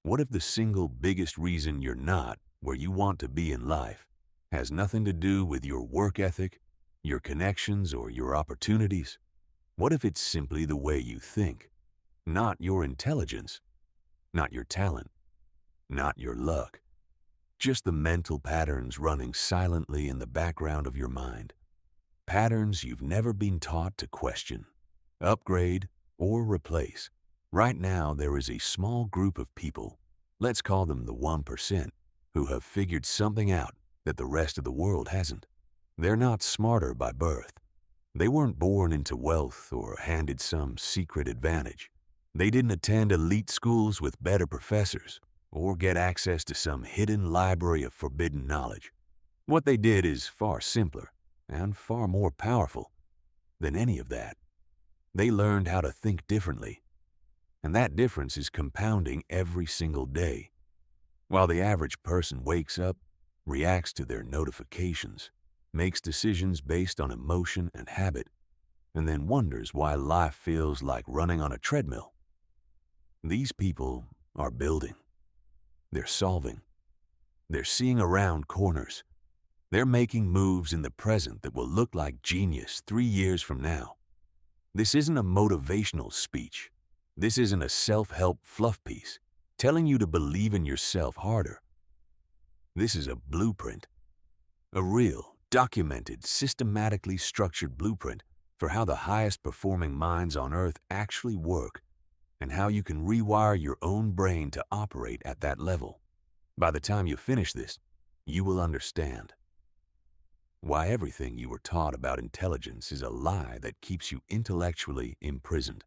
What if the single biggest reason you're not where you want to be in life has nothing to do with your work ethic, your connections, or your opportunities? What if it's simply the way you think, not your intelligence, not your talent, not your luck, just the mental patterns running silently in the background of your mind? Patterns you've never been taught to question, upgrade, or replace. Right now, there is a small group of people, let's call them the 1%, who have figured something out that the rest of the world hasn't. They're not smarter by birth. They weren't born into wealth or handed some secret advantage. They didn't attend elite schools with better professors or get access to some hidden library of forbidden knowledge. What they did is far simpler and far more powerful than any of that. They learned how to think differently, and that difference is compounding every single day. While the average person wakes up, reacts to their notifications, makes decisions based on emotion and habit, and then wonders why life feels like running on a treadmill. These people are building. They're solving. They're seeing around corners. They're making moves in the present that will look like genius 3 years from now. This isn't a motivational speech. This isn't a self-help fluff piece telling you to believe in yourself harder. This is a blueprint, a real, documented, systematically structured blueprint for how the highest performing minds on Earth actually work and how you can rewire your own brain to operate at that level. By the time you finish this, you will understand why everything you were taught about intelligence is a lie that keeps you intellectually imprisoned.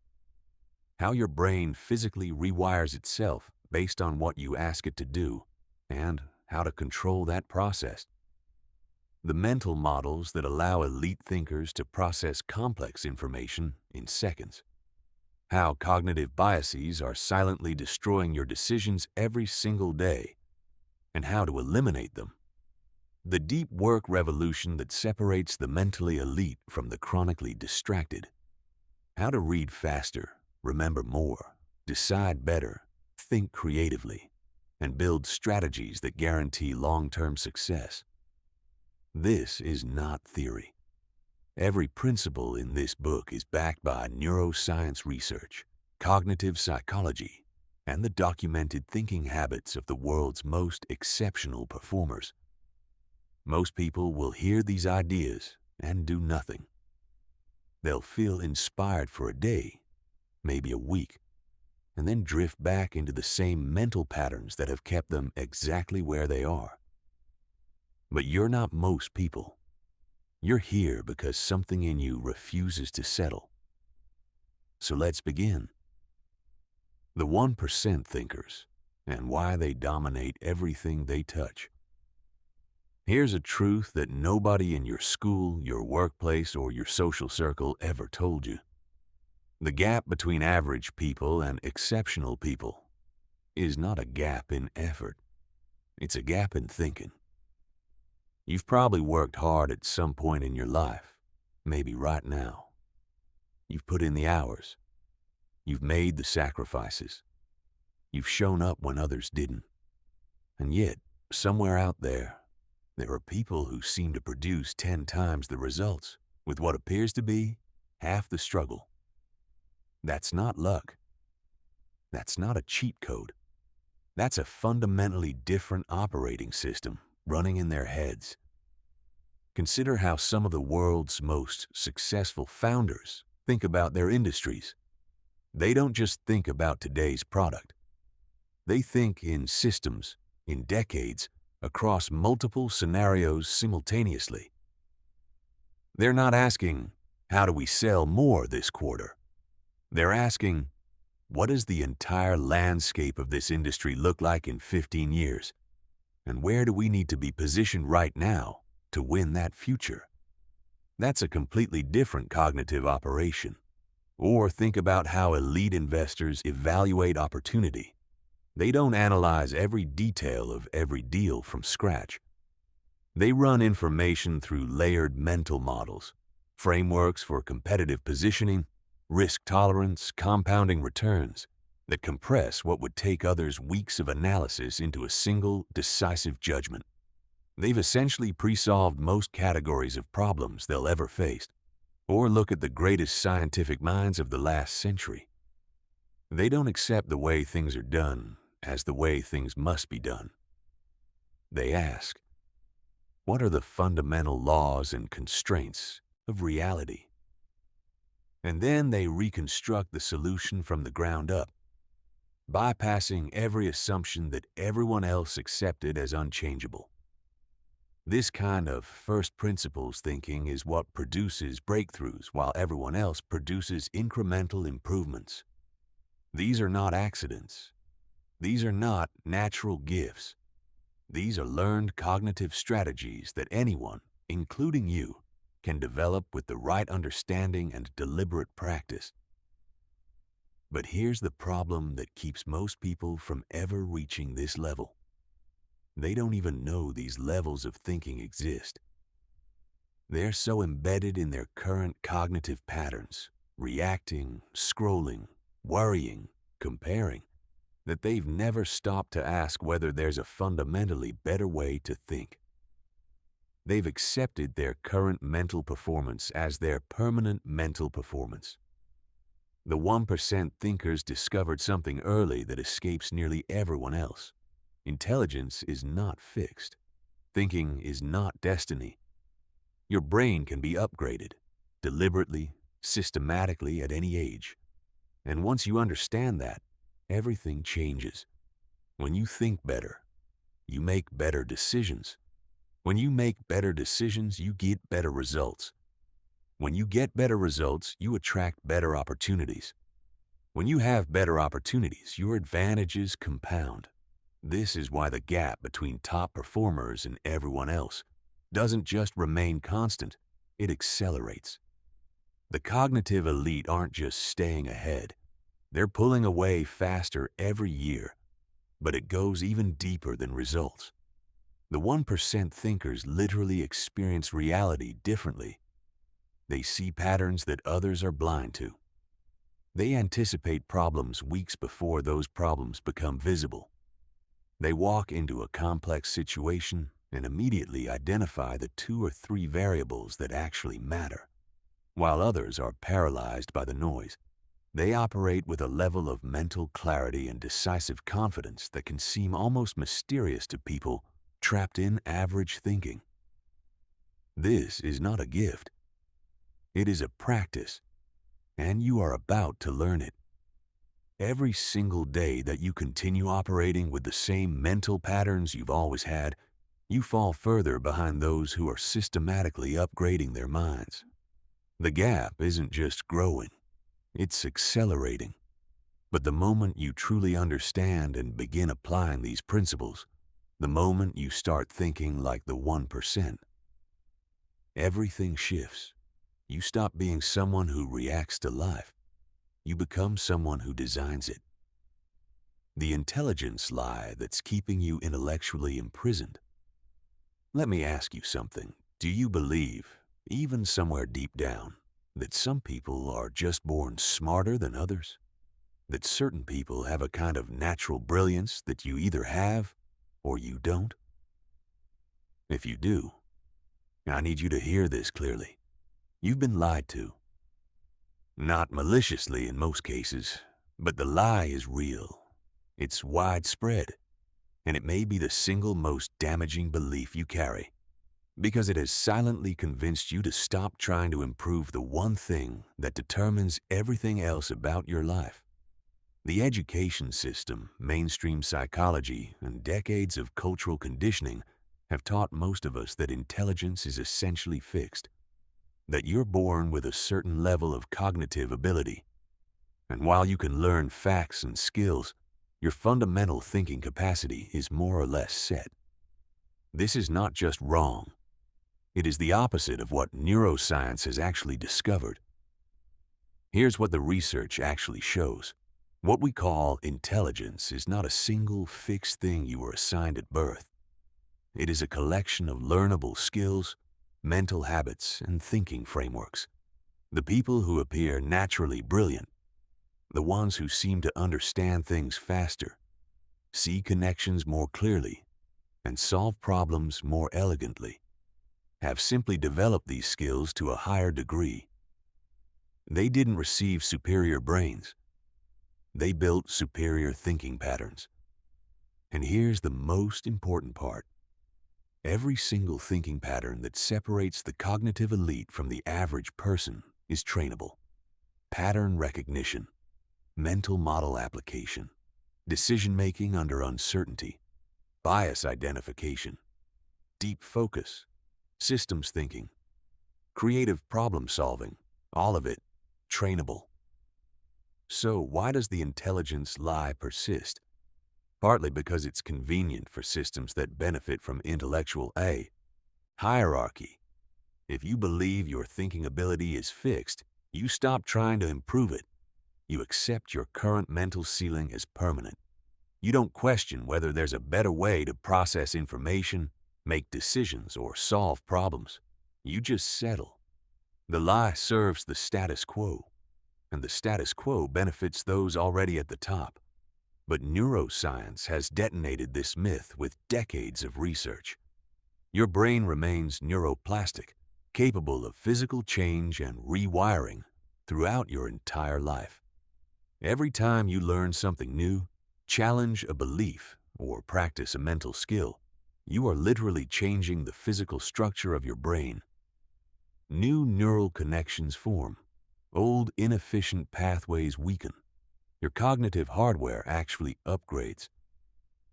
How your brain physically rewires itself based on what you ask it to do, and how to control that process. The mental models that allow elite thinkers to process complex information in seconds. How cognitive biases are silently destroying your decisions every single day, and how to eliminate them. The deep work revolution that separates the mentally elite from the chronically distracted. How to read faster, remember more, decide better, think creatively, and build strategies that guarantee long-term success. This is not theory. Every principle in this book is backed by neuroscience research, cognitive psychology, and the documented thinking habits of the world's most exceptional performers. Most people will hear these ideas and do nothing. They'll feel inspired for a day, maybe a week, and then drift back into the same mental patterns that have kept them exactly where they are. But you're not most people. You're here because something in you refuses to settle. So let's begin. The 1% thinkers and why they dominate everything they touch. Here's a truth that nobody in your school, your workplace, or your social circle ever told you. The gap between average people and exceptional people is not a gap in effort. It's a gap in thinking. You've probably worked hard at some point in your life, maybe right now. You've put in the hours. You've made the sacrifices. You've shown up when others didn't. And yet, somewhere out there are people who seem to produce 10 times the results with what appears to be half the struggle. That's not luck. That's not a cheat code. That's a fundamentally different operating system running in their heads. Consider how some of the world's most successful founders think about their industries. They don't just think about today's product. They think in systems, in decades, across multiple scenarios simultaneously. They're not asking, how do we sell more this quarter? They're asking, what does the entire landscape of this industry look like in 15 years? And where do we need to be positioned right now to win that future? That's a completely different cognitive operation. Or think about how elite investors evaluate opportunity. They don't analyze every detail of every deal from scratch. They run information through layered mental models, frameworks for competitive positioning, risk tolerance, compounding returns, that compress what would take others weeks of analysis into a single, decisive judgment. They've essentially pre-solved most categories of problems they'll ever face. Or look at the greatest scientific minds of the last century. They don't accept the way things are done as the way things must be done. They ask, what are the fundamental laws and constraints of reality? And then they reconstruct the solution from the ground up, bypassing every assumption that everyone else accepted as unchangeable. This kind of first principles thinking is what produces breakthroughs while everyone else produces incremental improvements. These are not accidents. These are not natural gifts. These are learned cognitive strategies that anyone, including you, can develop with the right understanding and deliberate practice. But here's the problem that keeps most people from ever reaching this level. They don't even know these levels of thinking exist. They're so embedded in their current cognitive patterns, reacting, scrolling, worrying, comparing, that they've never stopped to ask whether there's a fundamentally better way to think. They've accepted their current mental performance as their permanent mental performance. The 1% thinkers discovered something early that escapes nearly everyone else. Intelligence is not fixed. Thinking is not destiny. Your brain can be upgraded, deliberately, systematically at any age. And once you understand that, everything changes. When you think better, you make better decisions. When you make better decisions, you get better results. When you get better results, you attract better opportunities. When you have better opportunities, your advantages compound. This is why the gap between top performers and everyone else doesn't just remain constant, it accelerates. The cognitive elite aren't just staying ahead. They're pulling away faster every year, but it goes even deeper than results. The 1% thinkers literally experience reality differently. They see patterns that others are blind to. They anticipate problems weeks before those problems become visible. They walk into a complex situation and immediately identify the 2 or 3 variables that actually matter. While others are paralyzed by the noise, they operate with a level of mental clarity and decisive confidence that can seem almost mysterious to people trapped in average thinking. This is not a gift. It is a practice, and you are about to learn it. Every single day that you continue operating with the same mental patterns you've always had, you fall further behind those who are systematically upgrading their minds. The gap isn't just growing, it's accelerating. But the moment you truly understand and begin applying these principles, the moment you start thinking like the 1%, everything shifts. You stop being someone who reacts to life. You become someone who designs it. The intelligence lie that's keeping you intellectually imprisoned. Let me ask you something. Do you believe, even somewhere deep down, that some people are just born smarter than others? That certain people have a kind of natural brilliance that you either have or you don't? If you do, I need you to hear this clearly. You've been lied to. Not maliciously in most cases, but the lie is real. It's widespread, and it may be the single most damaging belief you carry, because it has silently convinced you to stop trying to improve the one thing that determines everything else about your life. The education system, mainstream psychology, and decades of cultural conditioning have taught most of us that intelligence is essentially fixed, that you're born with a certain level of cognitive ability. And while you can learn facts and skills, your fundamental thinking capacity is more or less set. This is not just wrong. It is the opposite of what neuroscience has actually discovered. Here's what the research actually shows. What we call intelligence is not a single fixed thing you were assigned at birth. It is a collection of learnable skills, mental habits, and thinking frameworks. The people who appear naturally brilliant, The ones who seem to understand things faster, see connections more clearly, and solve problems more elegantly, have simply developed these skills to a higher degree. They didn't receive superior brains. They built superior thinking patterns. And here's the most important part. Every single thinking pattern that separates the cognitive elite from the average person is trainable. Pattern recognition, mental model application, decision-making under uncertainty, bias identification, deep focus, systems thinking, creative problem solving, all of it trainable. So why does the intelligence lie persist? Partly because it's convenient for systems that benefit from intellectual hierarchy. If you believe your thinking ability is fixed, you stop trying to improve it. You accept your current mental ceiling as permanent. You don't question whether there's a better way to process information, make decisions, or solve problems. You just settle. The lie serves the status quo, and the status quo benefits those already at the top. But neuroscience has detonated this myth with decades of research. Your brain remains neuroplastic, capable of physical change and rewiring throughout your entire life. Every time you learn something new, challenge a belief, or practice a mental skill, you are literally changing the physical structure of your brain. New neural connections form. Old, inefficient pathways weaken. Your cognitive hardware actually upgrades.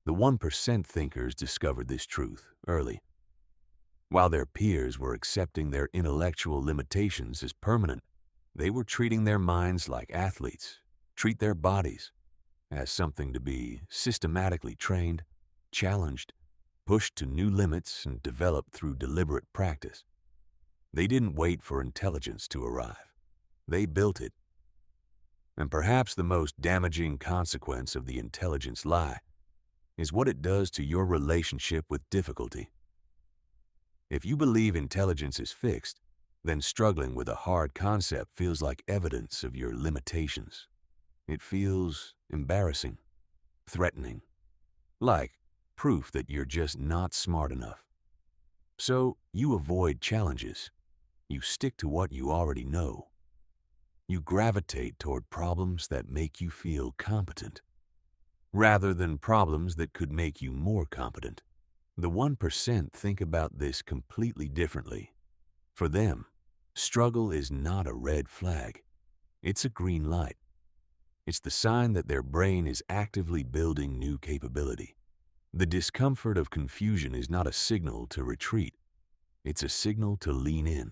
The 1% thinkers discovered this truth early. While their peers were accepting their intellectual limitations as permanent, they were treating their minds like athletes, treat their bodies as something to be systematically trained, challenged, pushed to new limits, and developed through deliberate practice. They didn't wait for intelligence to arrive. They built it. And perhaps the most damaging consequence of the intelligence lie is what it does to your relationship with difficulty. If you believe intelligence is fixed, then struggling with a hard concept feels like evidence of your limitations. It feels embarrassing, threatening, like proof that you're just not smart enough. So you avoid challenges. You stick to what you already know. You gravitate toward problems that make you feel competent, rather than problems that could make you more competent. The 1% think about this completely differently. For them, struggle is not a red flag. It's a green light. It's the sign that their brain is actively building new capability. The discomfort of confusion is not a signal to retreat. It's a signal to lean in.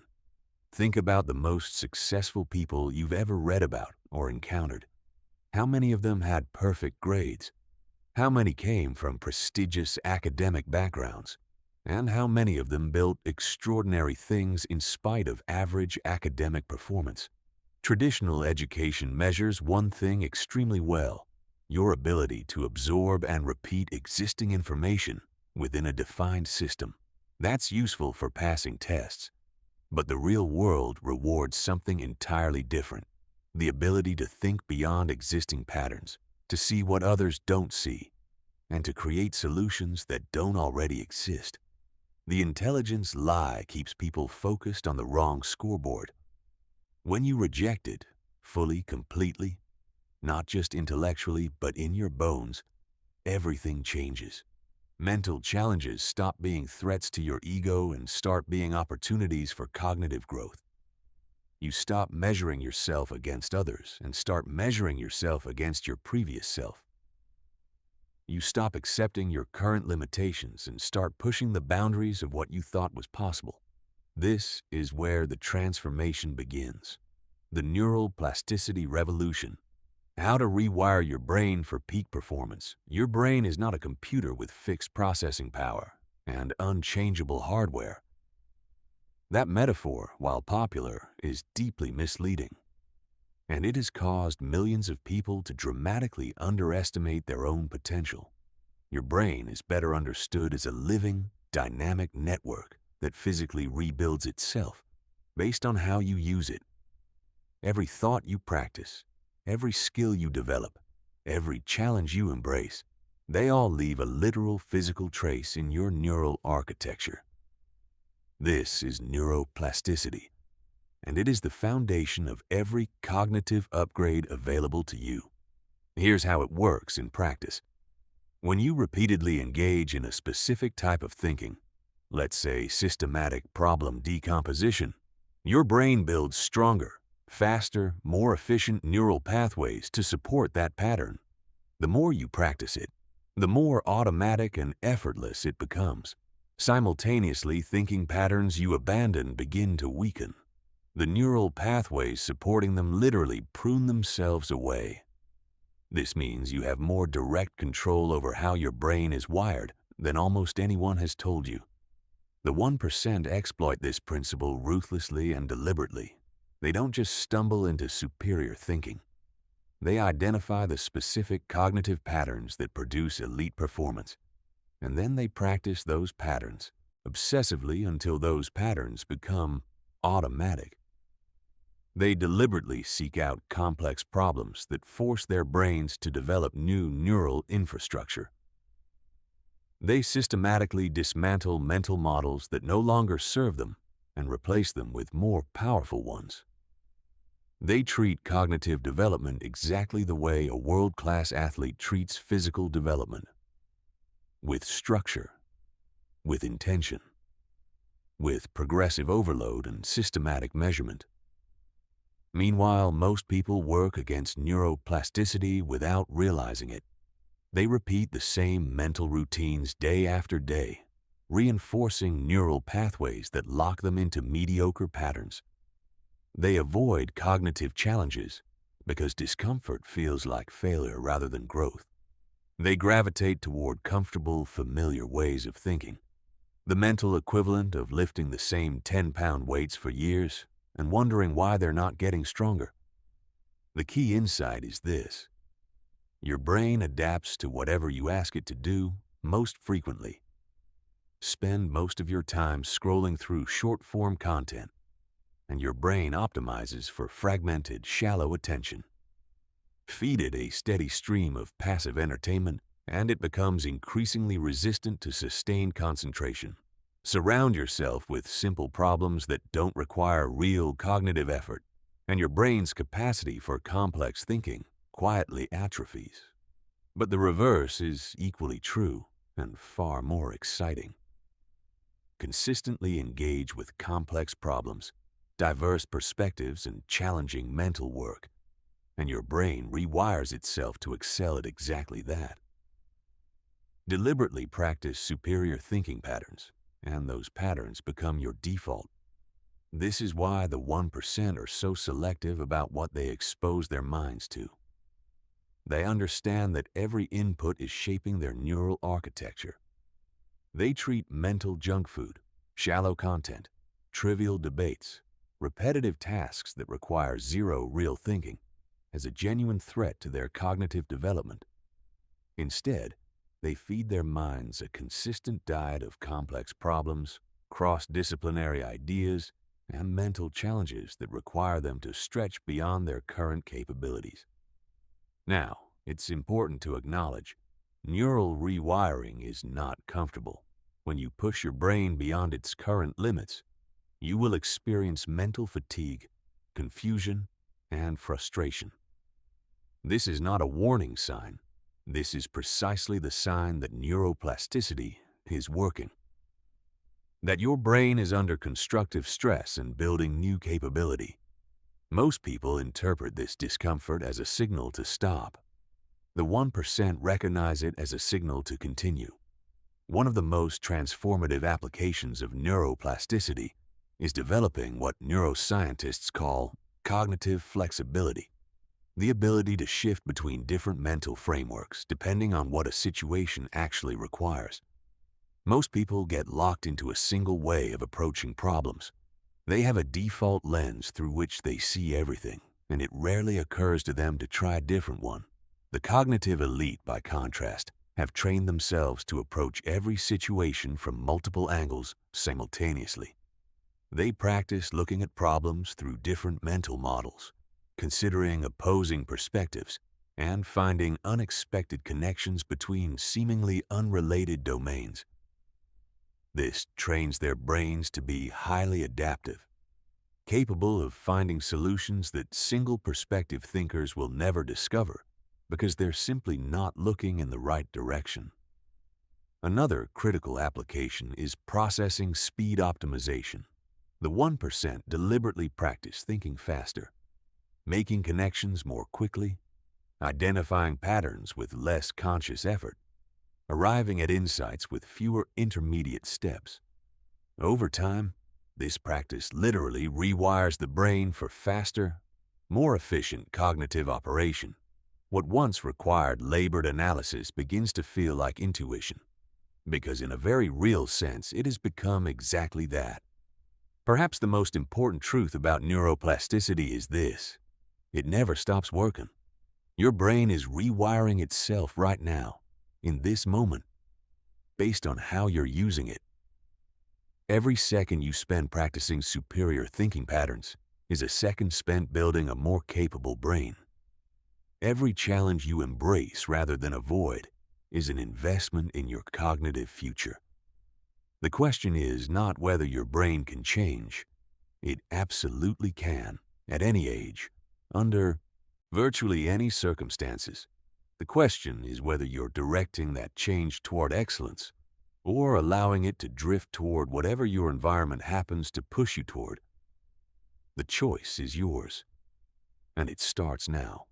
Think about the most successful people you've ever read about or encountered. How many of them had perfect grades? How many came from prestigious academic backgrounds? And how many of them built extraordinary things in spite of average academic performance? Traditional education measures one thing extremely well: your ability to absorb and repeat existing information within a defined system. That's useful for passing tests. But the real world rewards something entirely different: the ability to think beyond existing patterns, to see what others don't see, and to create solutions that don't already exist. The intelligence lie keeps people focused on the wrong scoreboard. When you reject it, fully, completely, not just intellectually, but in your bones, everything changes. Mental challenges stop being threats to your ego and start being opportunities for cognitive growth. You stop measuring yourself against others and start measuring yourself against your previous self. You stop accepting your current limitations and start pushing the boundaries of what you thought was possible. This is where the transformation begins. The neuroplasticity revolution. How to rewire your brain for peak performance. Your brain is not a computer with fixed processing power and unchangeable hardware. That metaphor, while popular, is deeply misleading. And it has caused millions of people to dramatically underestimate their own potential. Your brain is better understood as a living, dynamic network that physically rebuilds itself based on how you use it. Every thought you practice, every skill you develop, every challenge you embrace, they all leave a literal physical trace in your neural architecture. This is neuroplasticity, and it is the foundation of every cognitive upgrade available to you. Here's how it works in practice. When you repeatedly engage in a specific type of thinking, let's say systematic problem decomposition, your brain builds stronger, faster, more efficient neural pathways to support that pattern. The more you practice it, the more automatic and effortless it becomes. Simultaneously, thinking patterns you abandon begin to weaken. The neural pathways supporting them literally prune themselves away. This means you have more direct control over how your brain is wired than almost anyone has told you. The 1% exploit this principle ruthlessly and deliberately. They don't just stumble into superior thinking. They identify the specific cognitive patterns that produce elite performance, and then they practice those patterns obsessively until those patterns become automatic. They deliberately seek out complex problems that force their brains to develop new neural infrastructure. They systematically dismantle mental models that no longer serve them and replace them with more powerful ones. They treat cognitive development exactly the way a world-class athlete treats physical development, with structure, with intention, with progressive overload and systematic measurement. Meanwhile, most people work against neuroplasticity without realizing it. They repeat the same mental routines day after day, reinforcing neural pathways that lock them into mediocre patterns. They avoid cognitive challenges because discomfort feels like failure rather than growth. They gravitate toward comfortable, familiar ways of thinking, the mental equivalent of lifting the same 10-pound weights for years and wondering why they're not getting stronger. The key insight is this: your brain adapts to whatever you ask it to do most frequently. Spend most of your time scrolling through short-form content, and your brain optimizes for fragmented, shallow attention. Feed it a steady stream of passive entertainment, and it becomes increasingly resistant to sustained concentration. Surround yourself with simple problems that don't require real cognitive effort, and your brain's capacity for complex thinking quietly atrophies. But the reverse is equally true and far more exciting. Consistently engage with complex problems, diverse perspectives, and challenging mental work, and your brain rewires itself to excel at exactly that. Deliberately practice superior thinking patterns, and those patterns become your default. This is why the 1% are so selective about what they expose their minds to. They understand that every input is shaping their neural architecture. They treat mental junk food, shallow content, trivial debates, repetitive tasks that require zero real thinking as a genuine threat to their cognitive development. Instead, they feed their minds a consistent diet of complex problems, cross-disciplinary ideas, and mental challenges that require them to stretch beyond their current capabilities. Now, it's important to acknowledge, neural rewiring is not comfortable. When you push your brain beyond its current limits, you will experience mental fatigue, confusion, and frustration. This is not a warning sign. This is precisely the sign that neuroplasticity is working. That your brain is under constructive stress and building new capability. Most people interpret this discomfort as a signal to stop. The 1% recognize it as a signal to continue. One of the most transformative applications of neuroplasticity is developing what neuroscientists call cognitive flexibility, the ability to shift between different mental frameworks depending on what a situation actually requires. Most people get locked into a single way of approaching problems. They have a default lens through which they see everything, and it rarely occurs to them to try a different one. The cognitive elite, by contrast, have trained themselves to approach every situation from multiple angles simultaneously. They practice looking at problems through different mental models, considering opposing perspectives, and finding unexpected connections between seemingly unrelated domains. This trains their brains to be highly adaptive, capable of finding solutions that single-perspective thinkers will never discover because they're simply not looking in the right direction. Another critical application is processing speed optimization. The 1% deliberately practice thinking faster, making connections more quickly, identifying patterns with less conscious effort, arriving at insights with fewer intermediate steps. Over time, this practice literally rewires the brain for faster, more efficient cognitive operation. What once required labored analysis begins to feel like intuition, because in a very real sense, it has become exactly that. Perhaps the most important truth about neuroplasticity is this: it never stops working. Your brain is rewiring itself right now, in this moment, based on how you're using it. Every second you spend practicing superior thinking patterns is a second spent building a more capable brain. Every challenge you embrace rather than avoid is an investment in your cognitive future. The question is not whether your brain can change. It absolutely can, at any age, under virtually any circumstances. The question is whether you're directing that change toward excellence or allowing it to drift toward whatever your environment happens to push you toward. The choice is yours, and it starts now.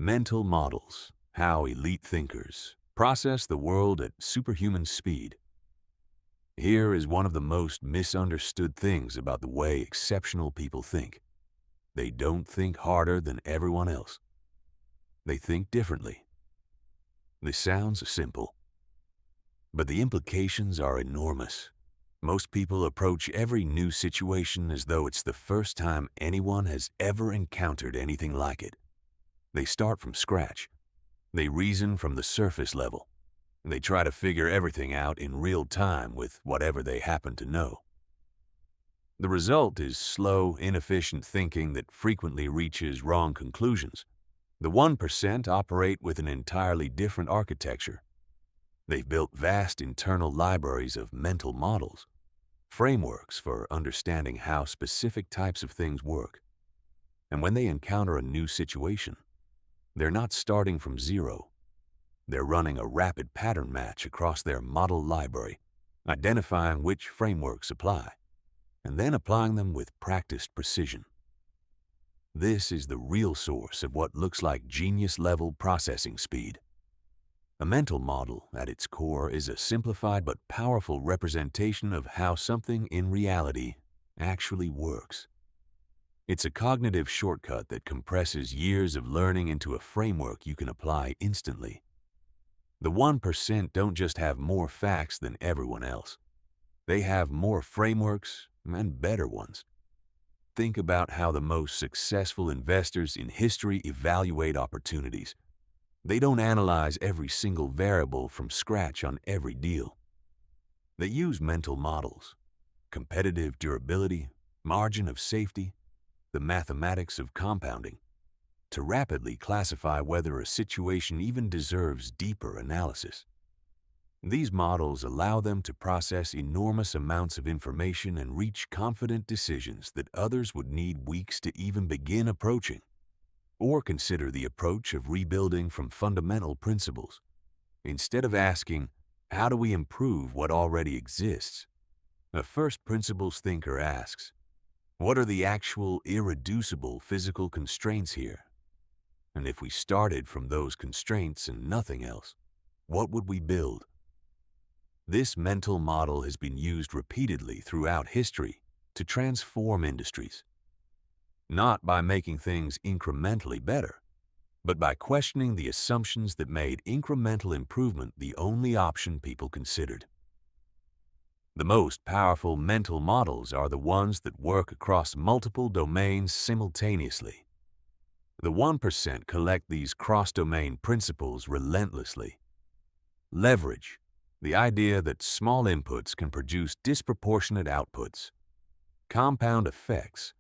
Mental models: how elite thinkers process the world at superhuman speed. Here is one of the most misunderstood things about the way exceptional people think. They don't think harder than everyone else. They think differently. This sounds simple, but the implications are enormous. Most people approach every new situation as though it's the first time anyone has ever encountered anything like it. They start from scratch. They reason from the surface level. They try to figure everything out in real time with whatever they happen to know. The result is slow, inefficient thinking that frequently reaches wrong conclusions. The 1% operate with an entirely different architecture. They've built vast internal libraries of mental models, frameworks for understanding how specific types of things work. And when they encounter a new situation, they're not starting from zero. They're running a rapid pattern match across their model library, identifying which frameworks apply, and then applying them with practiced precision. This is the real source of what looks like genius-level processing speed. A mental model, at its core, is a simplified but powerful representation of how something in reality actually works. It's a cognitive shortcut that compresses years of learning into a framework you can apply instantly. The 1% don't just have more facts than everyone else. They have more frameworks and better ones. Think about how the most successful investors in history evaluate opportunities. They don't analyze every single variable from scratch on every deal. They use mental models: competitive durability, margin of safety, the mathematics of compounding, to rapidly classify whether a situation even deserves deeper analysis. These models allow them to process enormous amounts of information and reach confident decisions that others would need weeks to even begin approaching. Or consider the approach of rebuilding from fundamental principles. Instead of asking, how do we improve what already exists? A first principles thinker asks, what are the actual irreducible physical constraints here? And if we started from those constraints and nothing else, what would we build? This mental model has been used repeatedly throughout history to transform industries. Not by making things incrementally better, but by questioning the assumptions that made incremental improvement the only option people considered. The most powerful mental models are the ones that work across multiple domains simultaneously. The 1% collect these cross-domain principles relentlessly. Leverage: the idea that small inputs can produce disproportionate outputs. Compound effects: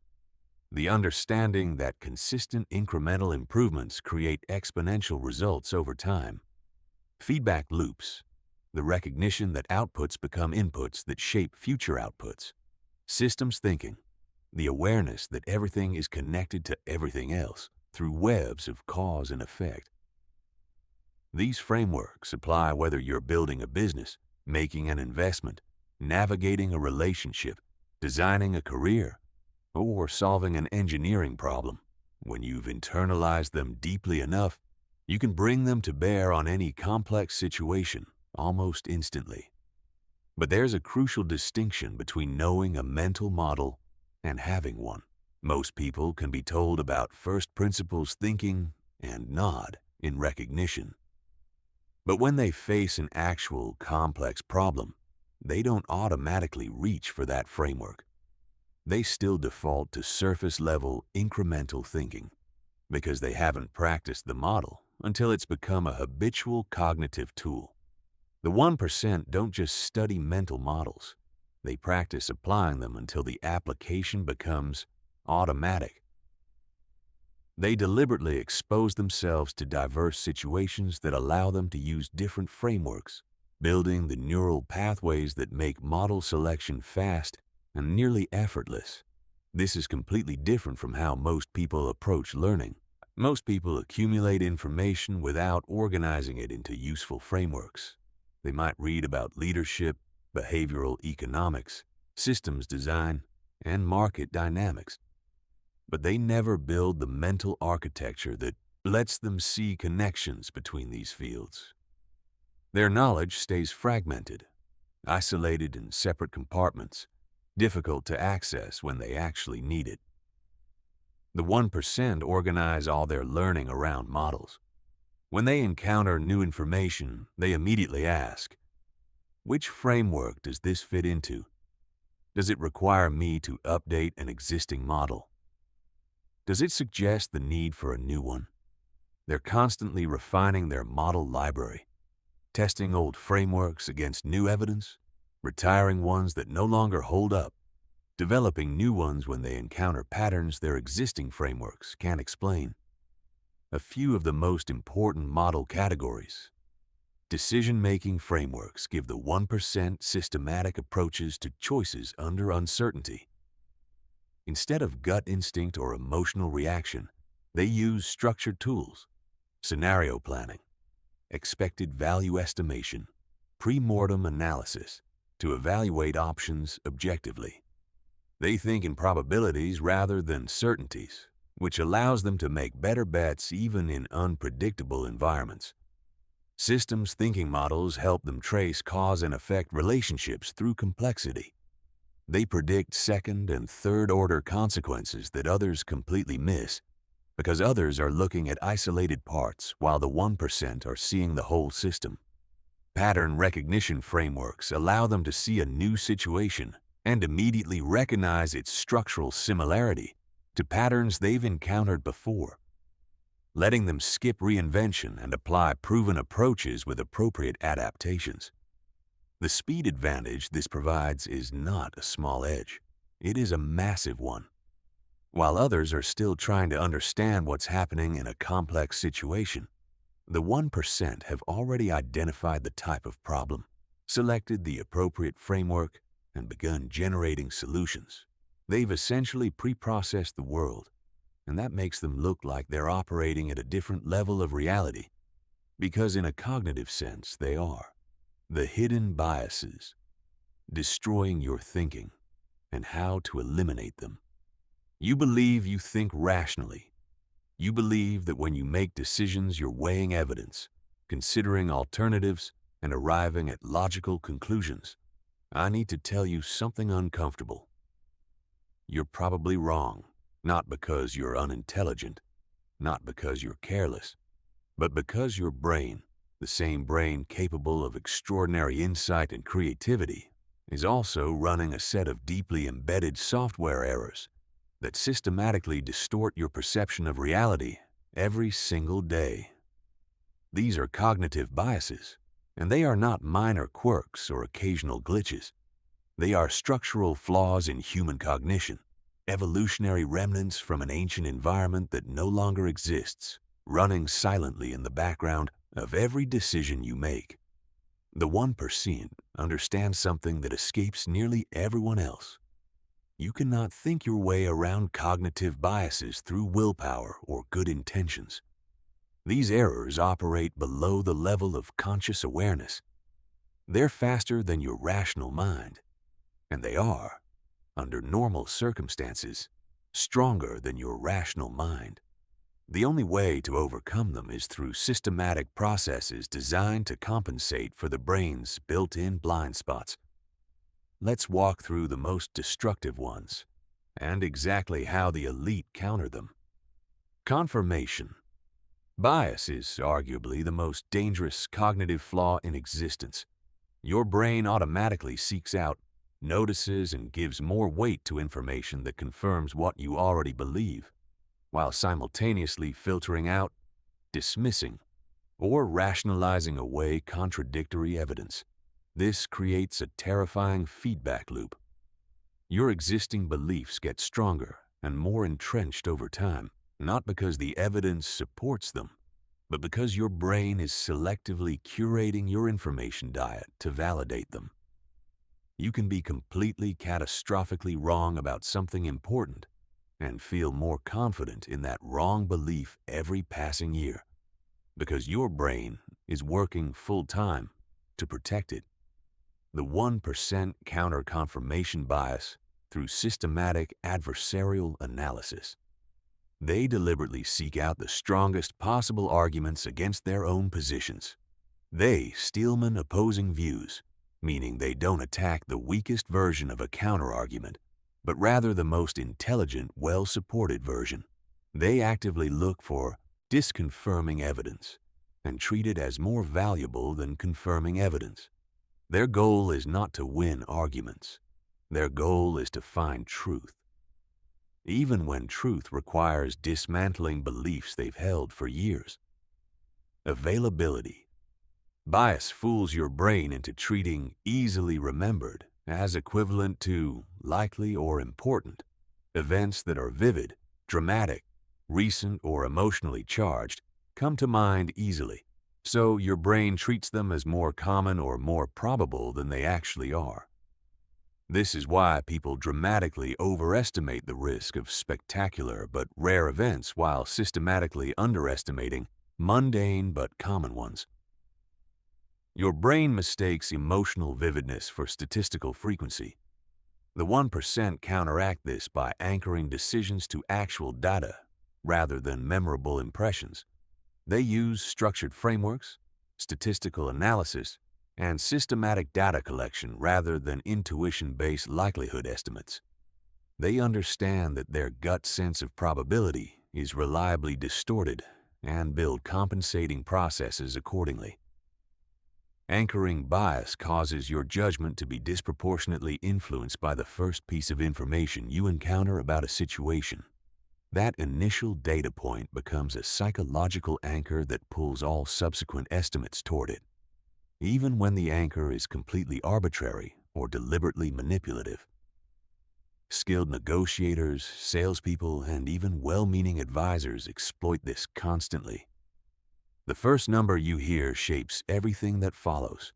The understanding that consistent incremental improvements create exponential results over time. Feedback loops. The recognition that outputs become inputs that shape future outputs. Systems thinking. The awareness that everything is connected to everything else through webs of cause and effect. These frameworks apply whether you're building a business, making an investment, navigating a relationship, designing a career, or solving an engineering problem. When you've internalized them deeply enough, you can bring them to bear on any complex situation almost instantly. But there's a crucial distinction between knowing a mental model and having one. Most people can be told about first principles thinking and nod in recognition. But when they face an actual complex problem, they don't automatically reach for that framework. They still default to surface-level incremental thinking because they haven't practiced the model until it's become a habitual cognitive tool. The 1% don't just study mental models. They practice applying them until the application becomes automatic. They deliberately expose themselves to diverse situations that allow them to use different frameworks, building the neural pathways that make model selection fast and nearly effortless. This is completely different from how most people approach learning. Most people accumulate information without organizing it into useful frameworks. They might read about leadership, behavioral economics, systems design, and market dynamics. But they never build the mental architecture that lets them see connections between these fields. Their knowledge stays fragmented, isolated in separate compartments, difficult to access when they actually need it. The 1% organize all their learning around models. When they encounter new information, they immediately ask, which framework does this fit into? Does it require me to update an existing model? Does it suggest the need for a new one? They're constantly refining their model library, testing old frameworks against new evidence, retiring ones that no longer hold up, developing new ones when they encounter patterns their existing frameworks can't explain. A few of the most important model categories. Decision-making frameworks give the 1% systematic approaches to choices under uncertainty. Instead of gut instinct or emotional reaction, they use structured tools, scenario planning, expected value estimation, pre-mortem analysis to evaluate options objectively. They think in probabilities rather than certainties, which allows them to make better bets even in unpredictable environments. Systems thinking models help them trace cause and effect relationships through complexity. They predict second and third order consequences that others completely miss because others are looking at isolated parts while the 1% are seeing the whole system. Pattern recognition frameworks allow them to see a new situation and immediately recognize its structural similarity to patterns they've encountered before, letting them skip reinvention and apply proven approaches with appropriate adaptations. The speed advantage this provides is not a small edge. It is a massive one. While others are still trying to understand what's happening in a complex situation, the 1% have already identified the type of problem, selected the appropriate framework, and begun generating solutions. They've essentially pre-processed the world, and that makes them look like they're operating at a different level of reality, because in a cognitive sense they are. The hidden biases, destroying your thinking, and how to eliminate them. You believe you think rationally. You believe that when you make decisions you're weighing evidence, considering alternatives, and arriving at logical conclusions. I need to tell you something uncomfortable. You're probably wrong, not because you're unintelligent, not because you're careless, but because your brain, the same brain capable of extraordinary insight and creativity, is also running a set of deeply embedded software errors that systematically distort your perception of reality every single day. These are cognitive biases, and they are not minor quirks or occasional glitches. They are structural flaws in human cognition, evolutionary remnants from an ancient environment that no longer exists, running silently in the background of every decision you make. The 1% understands something that escapes nearly everyone else. You cannot think your way around cognitive biases through willpower or good intentions. These errors operate below the level of conscious awareness. They're faster than your rational mind, and they are, under normal circumstances, stronger than your rational mind. The only way to overcome them is through systematic processes designed to compensate for the brain's built-in blind spots. Let's walk through the most destructive ones and exactly how the elite counter them. Confirmation. Bias is arguably the most dangerous cognitive flaw in existence. Your brain automatically seeks out, notices, and gives more weight to information that confirms what you already believe, while simultaneously filtering out, dismissing, or rationalizing away contradictory evidence. This creates a terrifying feedback loop. Your existing beliefs get stronger and more entrenched over time, not because the evidence supports them, but because your brain is selectively curating your information diet to validate them. You can be completely catastrophically wrong about something important and feel more confident in that wrong belief every passing year, because your brain is working full-time to protect it. The 1% counter confirmation bias through systematic adversarial analysis. They deliberately seek out the strongest possible arguments against their own positions. They Steelman opposing views, meaning they don't attack the weakest version of a counter-argument, but rather the most intelligent, well-supported version. They actively look for disconfirming evidence and treat it as more valuable than confirming evidence. Their goal is not to win arguments. Their goal is to find truth, even when truth requires dismantling beliefs they've held for years. Availability. Bias fools your brain into treating easily remembered as equivalent to likely or important. Events that are vivid, dramatic, recent, or emotionally charged come to mind easily, so your brain treats them as more common or more probable than they actually are. This is why people dramatically overestimate the risk of spectacular but rare events while systematically underestimating mundane but common ones. Your brain mistakes emotional vividness for statistical frequency. The 1% counteract this by anchoring decisions to actual data rather than memorable impressions. They use structured frameworks, statistical analysis, and systematic data collection rather than intuition-based likelihood estimates. They understand that their gut sense of probability is reliably distorted and build compensating processes accordingly. Anchoring bias causes your judgment to be disproportionately influenced by the first piece of information you encounter about a situation. That initial data point becomes a psychological anchor that pulls all subsequent estimates toward it, even when the anchor is completely arbitrary or deliberately manipulative. Skilled negotiators, salespeople, and even well-meaning advisors exploit this constantly. The first number you hear shapes everything that follows.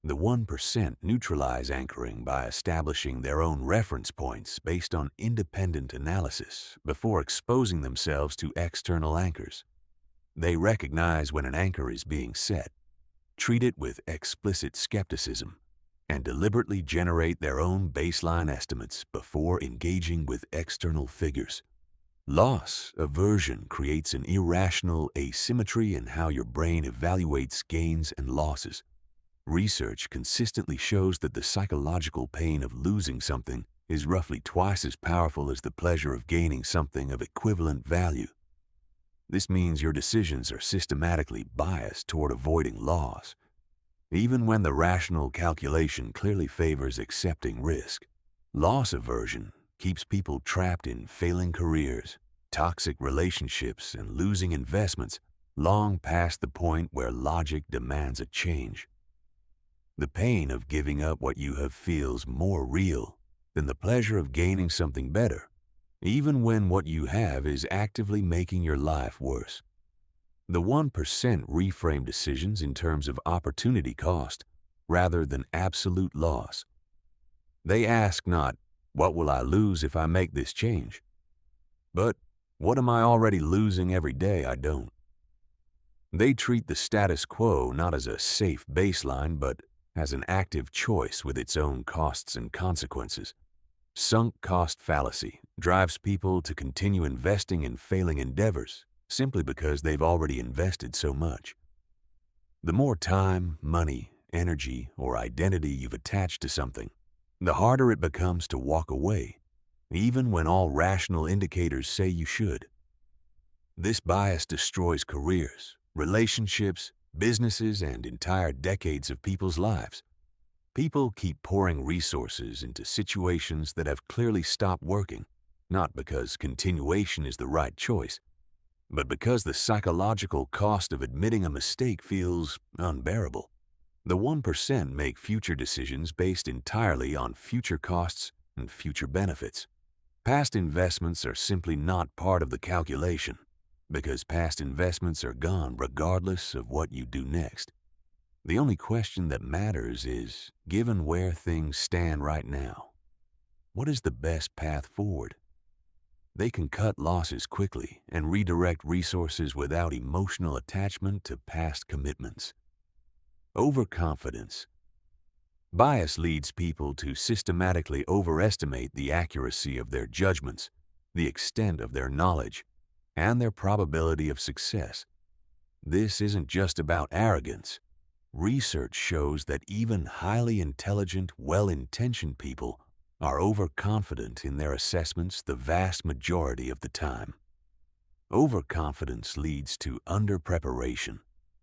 The 1% neutralize anchoring by establishing their own reference points based on independent analysis before exposing themselves to external anchors. They recognize when an anchor is being set, treat it with explicit skepticism, and deliberately generate their own baseline estimates before engaging with external figures. Loss aversion creates an irrational asymmetry in how your brain evaluates gains and losses. Research consistently shows that the psychological pain of losing something is roughly twice as powerful as the pleasure of gaining something of equivalent value. This means your decisions are systematically biased toward avoiding loss, even when the rational calculation clearly favors accepting risk. Loss aversion keeps people trapped in failing careers, toxic relationships, and losing investments long past the point where logic demands a change. The pain of giving up what you have feels more real than the pleasure of gaining something better. even when what you have is actively making your life worse. The 1% reframe decisions in terms of opportunity cost rather than absolute loss. They ask not, "What will I lose if I make this change?" but, "What am I already losing every day I don't?" They treat the status quo not as a safe baseline, but as an active choice with its own costs and consequences. Sunk cost fallacy drives people to continue investing in failing endeavors simply because they've already invested so much. The more time, money, energy, or identity you've attached to something, the harder it becomes to walk away, even when all rational indicators say you should. This bias destroys careers, relationships, businesses, and entire decades of people's lives. People keep pouring resources into situations that have clearly stopped working, not because continuation is the right choice, but because the psychological cost of admitting a mistake feels unbearable. The 1% make future decisions based entirely on future costs and future benefits. Past investments are simply not part of the calculation, because past investments are gone regardless of what you do next. The only question that matters is, given where things stand right now, what is the best path forward? They can cut losses quickly and redirect resources without emotional attachment to past commitments. Overconfidence. Bias leads people to systematically overestimate the accuracy of their judgments, the extent of their knowledge, and their probability of success. This isn't just about arrogance. Research shows that even highly intelligent, well-intentioned people are overconfident in their assessments the vast majority of the time. Overconfidence leads to underpreparation,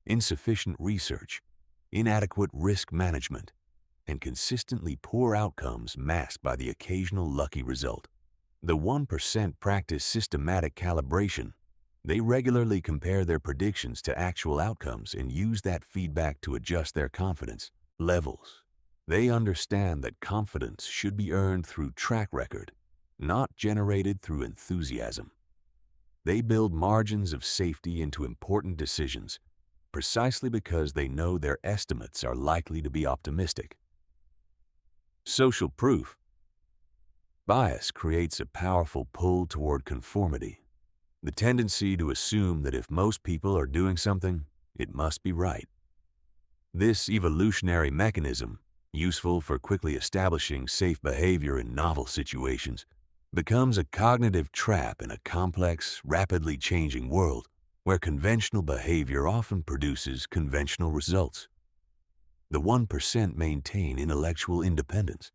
insufficient research, inadequate risk management, and consistently poor outcomes masked by the occasional lucky result. The 1% practice systematic calibration. They regularly compare their predictions to actual outcomes and use that feedback to adjust their confidence levels. They understand that confidence should be earned through track record, not generated through enthusiasm. They build margins of safety into important decisions, precisely because they know their estimates are likely to be optimistic. Social proof. Bias creates a powerful pull toward conformity. The tendency to assume that if most people are doing something, it must be right. This evolutionary mechanism, useful for quickly establishing safe behavior in novel situations, becomes a cognitive trap in a complex, rapidly changing world where conventional behavior often produces conventional results. The 1% maintain intellectual independence.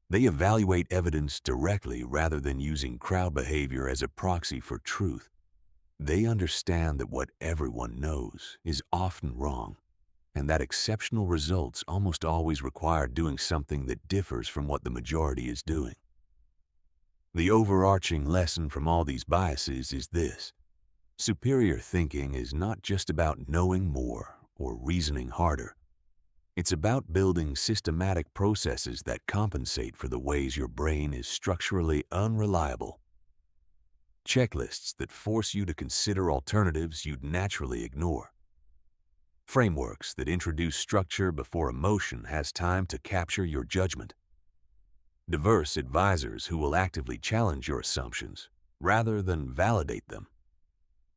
They evaluate evidence directly rather than using crowd behavior as a proxy for truth. They understand that what everyone knows is often wrong, and that exceptional results almost always require doing something that differs from what the majority is doing. The overarching lesson from all these biases is this: superior thinking is not just about knowing more or reasoning harder. It's about building systematic processes that compensate for the ways your brain is structurally unreliable. Checklists that force you to consider alternatives you'd naturally ignore. Frameworks that introduce structure before emotion has time to capture your judgment. Diverse advisors who will actively challenge your assumptions rather than validate them.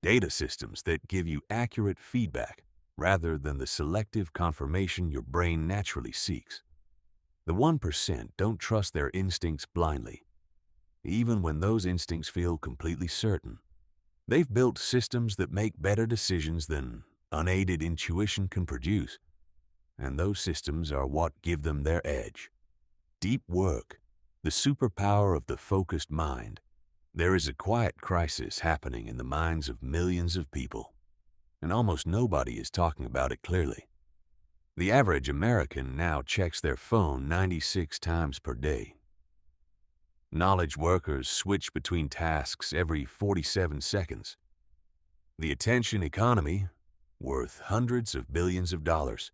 Data systems that give you accurate feedback rather than the selective confirmation your brain naturally seeks. The 1% don't trust their instincts blindly, even when those instincts feel completely certain. They've built systems that make better decisions than unaided intuition can produce, and those systems are what give them their edge. Deep work, the superpower of the focused mind. There is a quiet crisis happening in the minds of millions of people, and almost nobody is talking about it clearly. The average American now checks their phone 96 times per day. Knowledge workers switch between tasks every 47 seconds. The attention economy, worth hundreds of billions of dollars,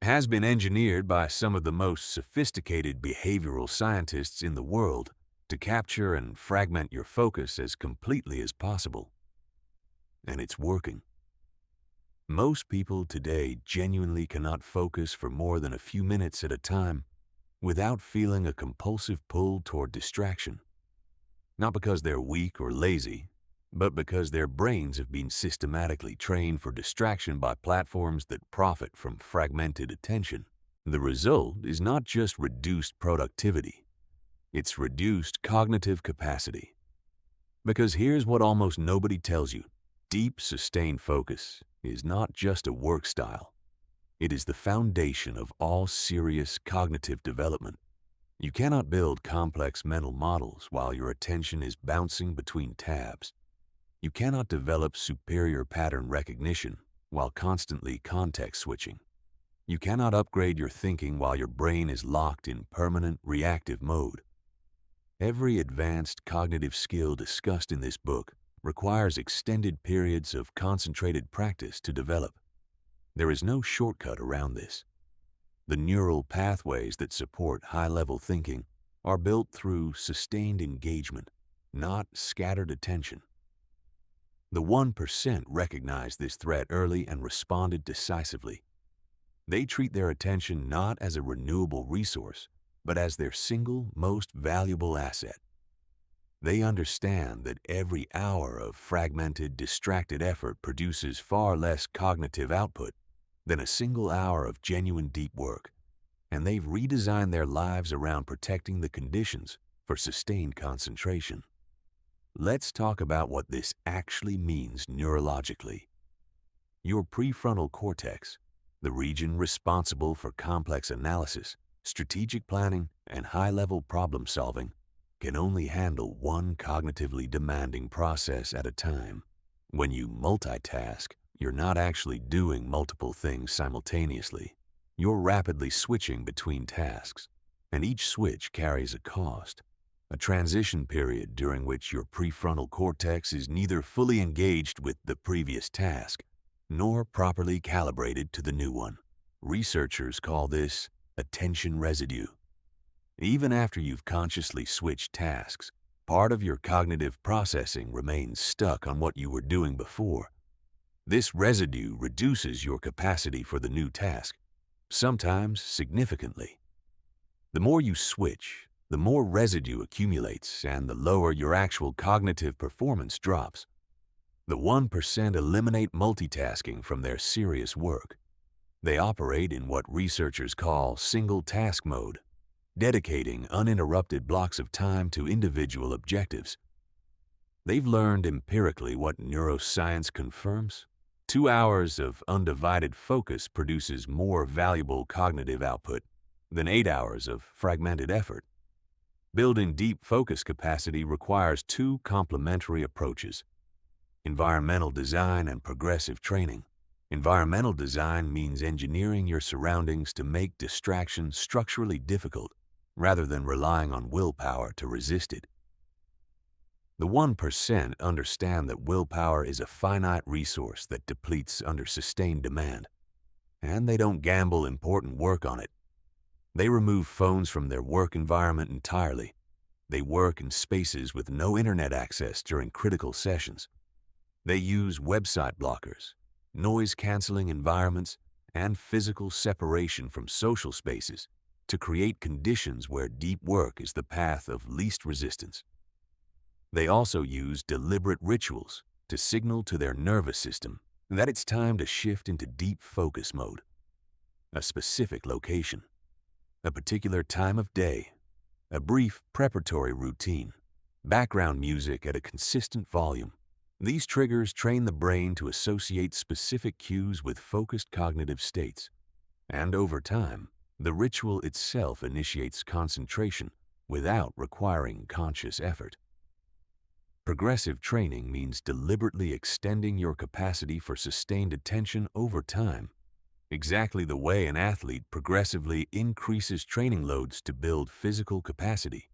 has been engineered by some of the most sophisticated behavioral scientists in the world to capture and fragment your focus as completely as possible. And it's working. Most people today genuinely cannot focus for more than a few minutes at a time without feeling a compulsive pull toward distraction. Not because they're weak or lazy, but because their brains have been systematically trained for distraction by platforms that profit from fragmented attention. The result is not just reduced productivity, it's reduced cognitive capacity. Because here's what almost nobody tells you: deep, sustained focus is not just a work style. It is the foundation of all serious cognitive development. You cannot build complex mental models while your attention is bouncing between tabs. You cannot develop superior pattern recognition while constantly context switching. You cannot upgrade your thinking while your brain is locked in permanent reactive mode. Every advanced cognitive skill discussed in this book requires extended periods of concentrated practice to develop. There is no shortcut around this. The neural pathways that support high-level thinking are built through sustained engagement, not scattered attention. The 1% recognized this threat early and responded decisively. They treat their attention not as a renewable resource, but as their single most valuable asset. They understand that every hour of fragmented, distracted effort produces far less cognitive output than a single hour of genuine deep work, and they've redesigned their lives around protecting the conditions for sustained concentration. Let's talk about what this actually means neurologically. Your prefrontal cortex, the region responsible for complex analysis, strategic planning, and high-level problem solving, can only handle one cognitively demanding process at a time. When you multitask, you're not actually doing multiple things simultaneously. You're rapidly switching between tasks, and each switch carries a cost, a transition period during which your prefrontal cortex is neither fully engaged with the previous task nor properly calibrated to the new one. Researchers call this attention residue. Even after you've consciously switched tasks, part of your cognitive processing remains stuck on what you were doing before. This residue reduces your capacity for the new task, sometimes significantly. The more you switch, the more residue accumulates and the lower your actual cognitive performance drops. The 1% eliminate multitasking from their serious work. They operate in what researchers call single-task mode, dedicating uninterrupted blocks of time to individual objectives. They've learned empirically what neuroscience confirms. 2 hours of undivided focus produces more valuable cognitive output than 8 hours of fragmented effort. Building deep focus capacity requires two complementary approaches: environmental design and progressive training. Environmental design means engineering your surroundings to make distraction structurally difficult rather than relying on willpower to resist it. The 1% understand that willpower is a finite resource that depletes under sustained demand, and they don't gamble important work on it. They remove phones from their work environment entirely. They work in spaces with no internet access during critical sessions. They use website blockers, noise-canceling environments, and physical separation from social spaces to create conditions where deep work is the path of least resistance. They also use deliberate rituals to signal to their nervous system that it's time to shift into deep focus mode. A specific location, a particular time of day, a brief preparatory routine, background music at a consistent volume. These triggers train the brain to associate specific cues with focused cognitive states, and over time, the ritual itself initiates concentration without requiring conscious effort. Progressive training means deliberately extending your capacity for sustained attention over time, exactly the way an athlete progressively increases training loads to build physical capacity.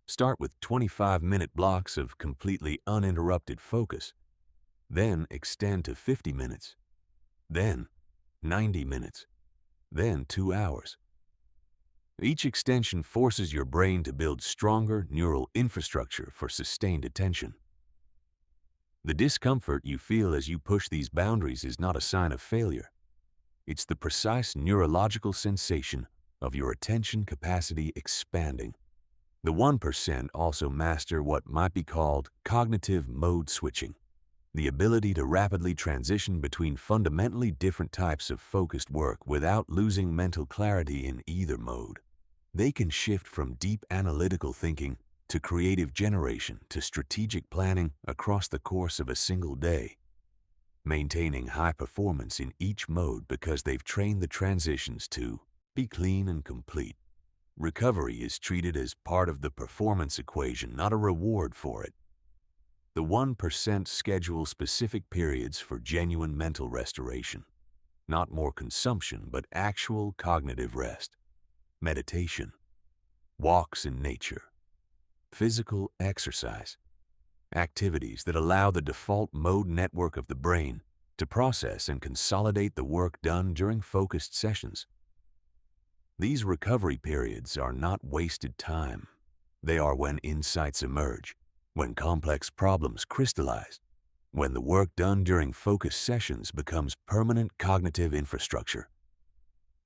Start with 25-minute blocks of completely uninterrupted focus, then extend to 50 minutes, then 90 minutes, then 2 hours. Each extension forces your brain to build stronger neural infrastructure for sustained attention. The discomfort you feel as you push these boundaries is not a sign of failure. It's the precise neurological sensation of your attention capacity expanding. The 1% also master what might be called cognitive mode switching, the ability to rapidly transition between fundamentally different types of focused work without losing mental clarity in either mode. They can shift from deep analytical thinking to creative generation to strategic planning across the course of a single day, maintaining high performance in each mode because they've trained the transitions to be clean and complete. Recovery is treated as part of the performance equation, not a reward for it. The 1% schedule specific periods for genuine mental restoration, not more consumption, but actual cognitive rest. Meditation, walks in nature, physical exercise, activities that allow the default mode network of the brain to process and consolidate the work done during focused sessions. These recovery periods are not wasted time. They are when insights emerge, when complex problems crystallize, when the work done during focused sessions becomes permanent cognitive infrastructure.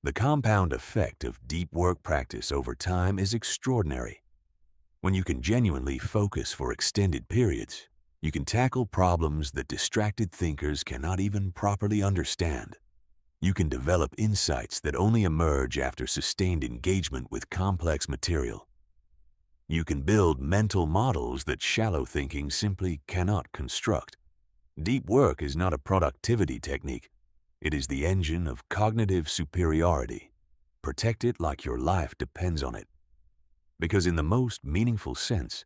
The compound effect of deep work practice over time is extraordinary. When you can genuinely focus for extended periods, you can tackle problems that distracted thinkers cannot even properly understand. You can develop insights that only emerge after sustained engagement with complex material. You can build mental models that shallow thinking simply cannot construct. Deep work is not a productivity technique. It is the engine of cognitive superiority. Protect it like your life depends on it. Because in the most meaningful sense,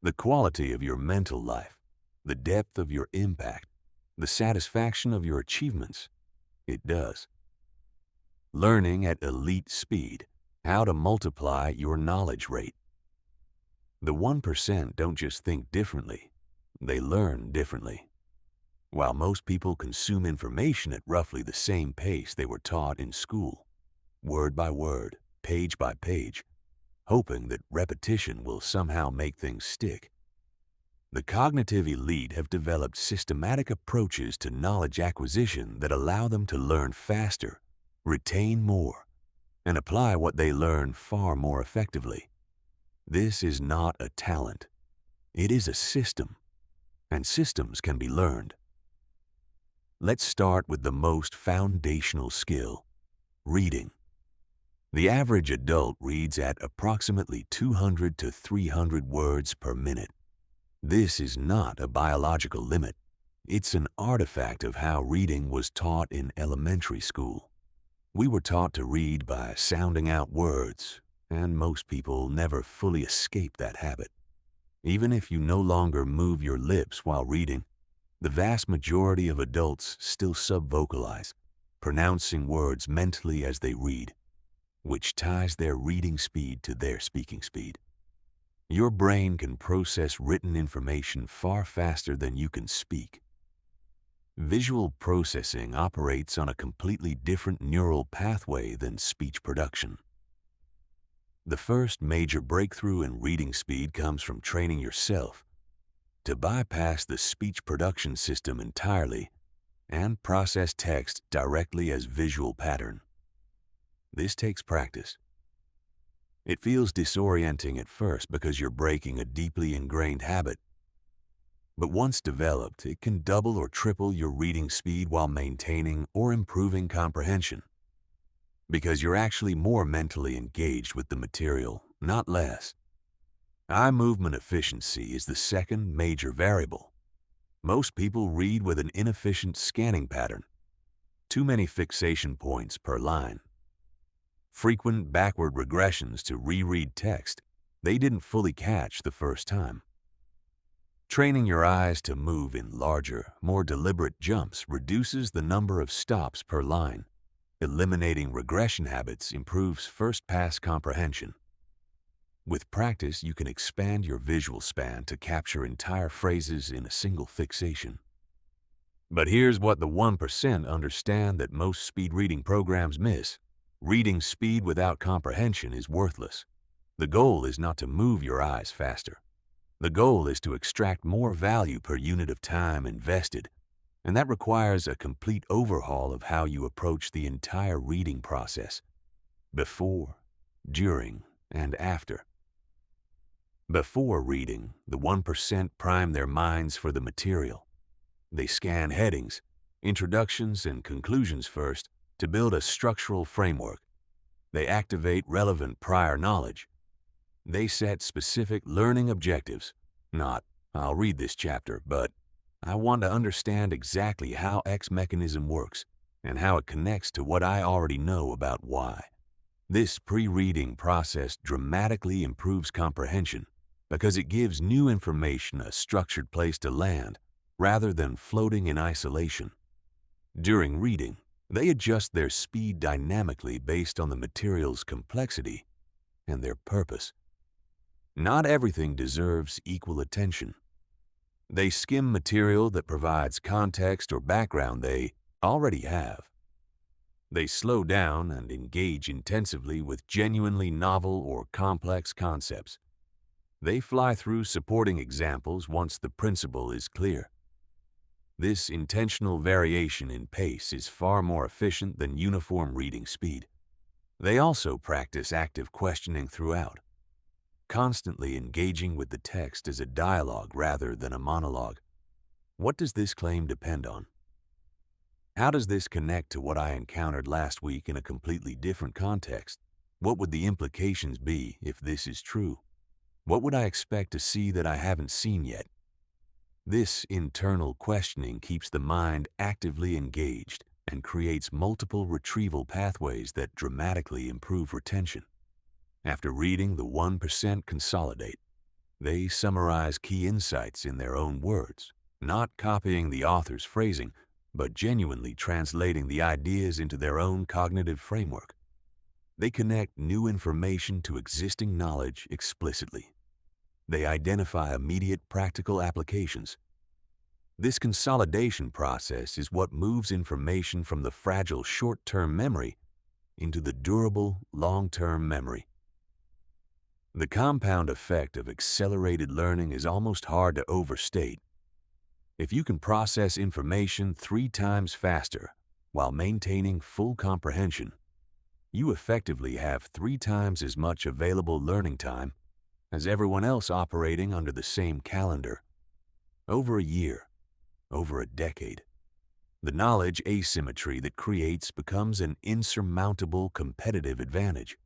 the quality of your mental life, the depth of your impact, the satisfaction of your achievements, it does. Learning at elite speed, how to multiply your knowledge rate. The 1% don't just think differently, they learn differently. While most people consume information at roughly the same pace they were taught in school, word by word, page by page, hoping that repetition will somehow make things stick, the cognitive elite have developed systematic approaches to knowledge acquisition that allow them to learn faster, retain more, and apply what they learn far more effectively. This is not a talent. It is a system, and systems can be learned. Let's start with the most foundational skill, reading. The average adult reads at approximately 200 to 300 words per minute. This is not a biological limit. It's an artifact of how reading was taught in elementary school. We were taught to read by sounding out words, and most people never fully escape that habit. Even if you no longer move your lips while reading, the vast majority of adults still subvocalize, pronouncing words mentally as they read, which ties their reading speed to their speaking speed. Your brain can process written information far faster than you can speak. Visual processing operates on a completely different neural pathway than speech production. The first major breakthrough in reading speed comes from training yourself to bypass the speech production system entirely and process text directly as visual pattern. This takes practice. It feels disorienting at first because you're breaking a deeply ingrained habit. But once developed, it can double or triple your reading speed while maintaining or improving comprehension. Because you're actually more mentally engaged with the material, not less. Eye movement efficiency is the second major variable. Most people read with an inefficient scanning pattern. Too many fixation points per line. Frequent backward regressions to reread text they didn't fully catch the first time. Training your eyes to move in larger, more deliberate jumps reduces the number of stops per line. Eliminating regression habits improves first-pass comprehension. With practice, you can expand your visual span to capture entire phrases in a single fixation. But here's what the 1% understand that most speed reading programs miss. Reading speed without comprehension is worthless. The goal is not to move your eyes faster. The goal is to extract more value per unit of time invested, and that requires a complete overhaul of how you approach the entire reading process, before, during, and after. Before reading, the 1% prime their minds for the material. They scan headings, introductions, and conclusions first to build a structural framework. They activate relevant prior knowledge. They set specific learning objectives, not, I'll read this chapter, but I want to understand exactly how X mechanism works and how it connects to what I already know about Y. This pre-reading process dramatically improves comprehension because it gives new information a structured place to land rather than floating in isolation. During reading, they adjust their speed dynamically based on the material's complexity and their purpose. Not everything deserves equal attention. They skim material that provides context or background they already have. They slow down and engage intensively with genuinely novel or complex concepts. They fly through supporting examples once the principle is clear. This intentional variation in pace is far more efficient than uniform reading speed. They also practice active questioning throughout, constantly engaging with the text as a dialogue rather than a monologue. What does this claim depend on? How does this connect to what I encountered last week in a completely different context? What would the implications be if this is true? What would I expect to see that I haven't seen yet? This internal questioning keeps the mind actively engaged and creates multiple retrieval pathways that dramatically improve retention. After reading, the 1% consolidate. They summarize key insights in their own words, not copying the author's phrasing, but genuinely translating the ideas into their own cognitive framework. They connect new information to existing knowledge explicitly. They identify immediate practical applications. This consolidation process is what moves information from the fragile short-term memory into the durable long-term memory. The compound effect of accelerated learning is almost hard to overstate. If you can process information 3 times faster while maintaining full comprehension, you effectively have 3 times as much available learning time as everyone else operating under the same calendar. Over a year, over a decade, the knowledge asymmetry that creates becomes an insurmountable competitive advantage.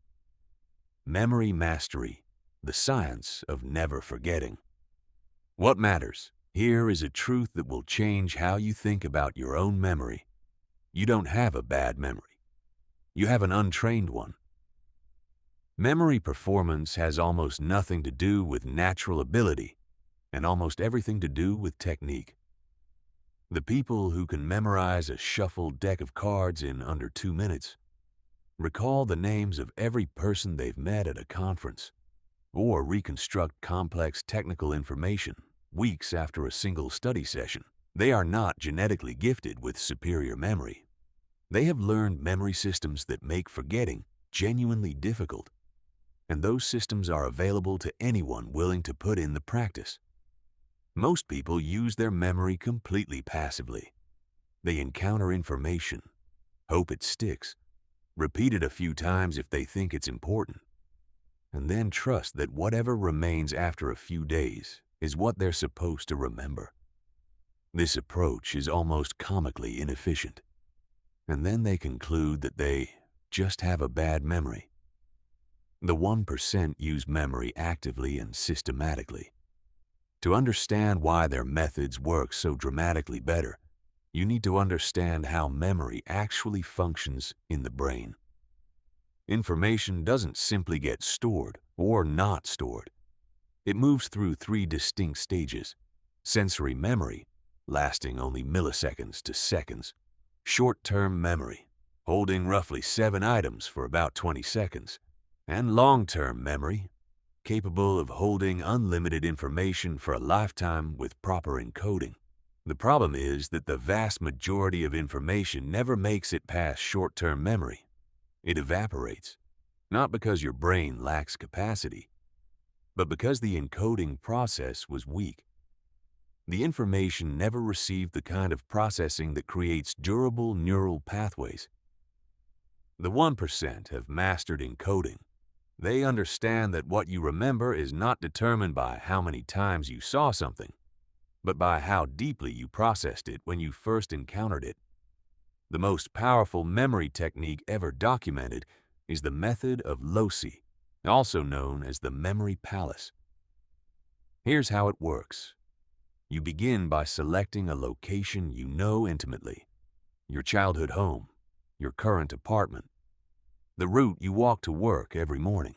Memory mastery, the science of never forgetting. What matters? Here is a truth that will change how you think about your own memory. You don't have a bad memory. You have an untrained one. Memory performance has almost nothing to do with natural ability and almost everything to do with technique. The people who can memorize a shuffled deck of cards in under 2 minutes recall the names of every person they've met at a conference, or reconstruct complex technical information weeks after a single study session. They are not genetically gifted with superior memory. They have learned memory systems that make forgetting genuinely difficult, and those systems are available to anyone willing to put in the practice. Most people use their memory completely passively. They encounter information, hope it sticks, repeat it a few times if they think it's important, and then trust that whatever remains after a few days is what they're supposed to remember. This approach is almost comically inefficient, and then they conclude that they just have a bad memory. The 1% use memory actively and systematically. To understand why their methods work so dramatically better, you need to understand how memory actually functions in the brain. Information doesn't simply get stored or not stored. It moves through 3 distinct stages: sensory memory, lasting only milliseconds to seconds; short-term memory, holding roughly 7 items for about 20 seconds; and long-term memory, capable of holding unlimited information for a lifetime with proper encoding. The problem is that the vast majority of information never makes it past short-term memory. It evaporates, not because your brain lacks capacity, but because the encoding process was weak. The information never received the kind of processing that creates durable neural pathways. The 1% have mastered encoding. They understand that what you remember is not determined by how many times you saw something, but by how deeply you processed it when you first encountered it. The most powerful memory technique ever documented is the method of loci, also known as the memory palace. Here's how it works. You begin by selecting a location you know intimately: your childhood home, your current apartment, the route you walk to work every morning.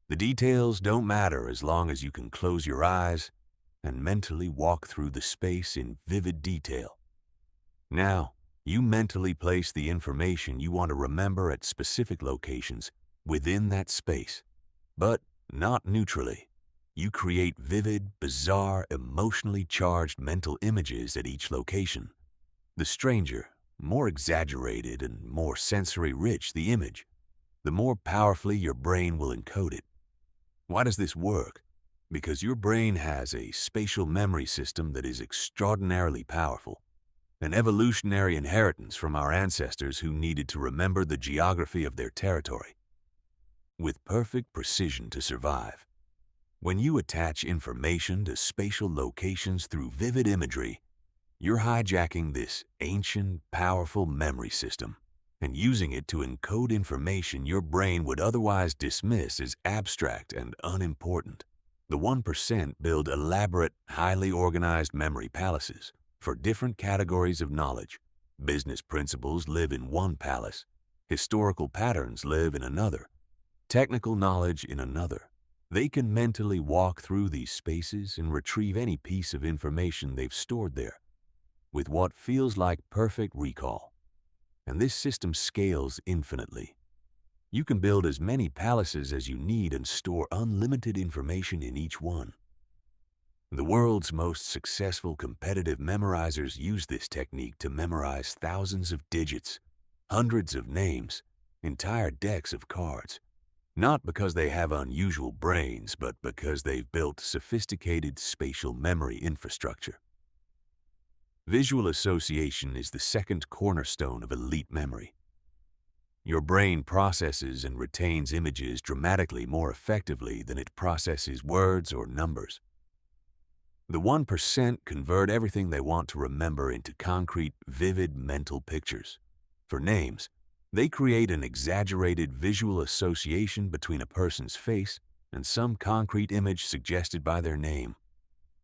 The details don't matter as long as you can close your eyes and mentally walk through the space in vivid detail. Now, you mentally place the information you want to remember at specific locations within that space, but not neutrally. You create vivid, bizarre, emotionally charged mental images at each location. The stranger, more exaggerated and more sensory-rich the image, the more powerfully your brain will encode it. Why does this work? Because your brain has a spatial memory system that is extraordinarily powerful, an evolutionary inheritance from our ancestors who needed to remember the geography of their territory with perfect precision to survive. When you attach information to spatial locations through vivid imagery, you're hijacking this ancient, powerful memory system and using it to encode information your brain would otherwise dismiss as abstract and unimportant. The 1% build elaborate, highly organized memory palaces for different categories of knowledge. Business principles live in one palace, historical patterns live in another, technical knowledge in another. They can mentally walk through these spaces and retrieve any piece of information they've stored there, with what feels like perfect recall. And this system scales infinitely. You can build as many palaces as you need and store unlimited information in each one. The world's most successful competitive memorizers use this technique to memorize thousands of digits, hundreds of names, entire decks of cards. Not because they have unusual brains, but because they've built sophisticated spatial memory infrastructure. Visual association is the second cornerstone of elite memory. Your brain processes and retains images dramatically more effectively than it processes words or numbers. The 1% convert everything they want to remember into concrete, vivid mental pictures. For names, they create an exaggerated visual association between a person's face and some concrete image suggested by their name.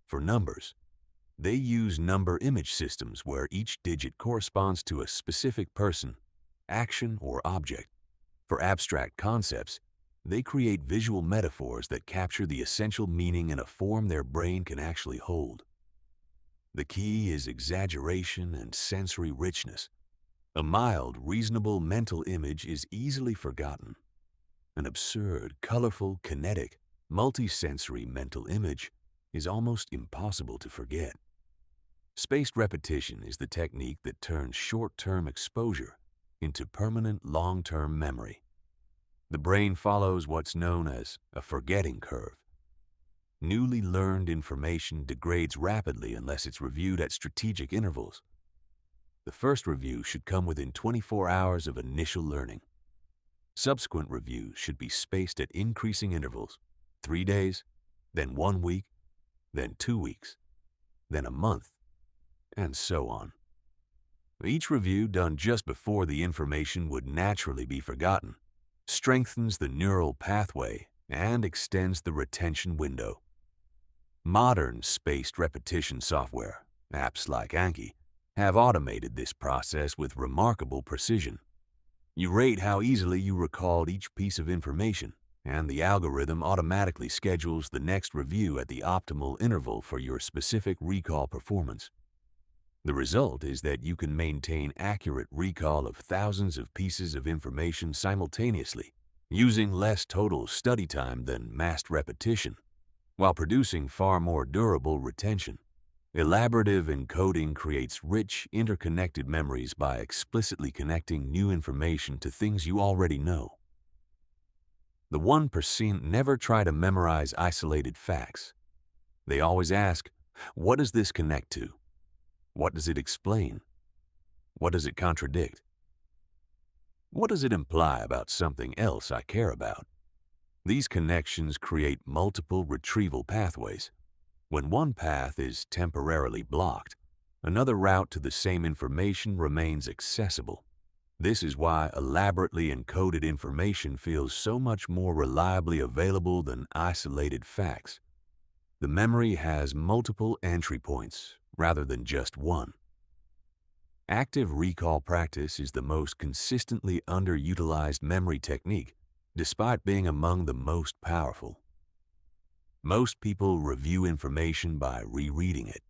For numbers, they use number image systems where each digit corresponds to a specific person, action, or object. For abstract concepts, they create visual metaphors that capture the essential meaning in a form their brain can actually hold. The key is exaggeration and sensory richness. A mild, reasonable mental image is easily forgotten. An absurd, colorful, kinetic, multisensory mental image is almost impossible to forget. Spaced repetition is the technique that turns short-term exposure into permanent long-term memory. The brain follows what's known as a forgetting curve. Newly learned information degrades rapidly unless it's reviewed at strategic intervals. The first review should come within 24 hours of initial learning. Subsequent reviews should be spaced at increasing intervals: 3 days, then 1 week, then 2 weeks, then a month, and so on. Each review done just before the information would naturally be forgotten strengthens the neural pathway and extends the retention window. Modern spaced repetition software, apps like Anki, have automated this process with remarkable precision. You rate how easily you recalled each piece of information, and the algorithm automatically schedules the next review at the optimal interval for your specific recall performance. The result is that you can maintain accurate recall of thousands of pieces of information simultaneously, using less total study time than massed repetition, while producing far more durable retention. Elaborative encoding creates rich, interconnected memories by explicitly connecting new information to things you already know. The 1% never try to memorize isolated facts. They always ask, what does this connect to? What does it explain? What does it contradict? What does it imply about something else I care about? These connections create multiple retrieval pathways. When one path is temporarily blocked, another route to the same information remains accessible. This is why elaborately encoded information feels so much more reliably available than isolated facts. The memory has multiple entry points rather than just one. Active recall practice is the most consistently underutilized memory technique, despite being among the most powerful. Most people review information by rereading it.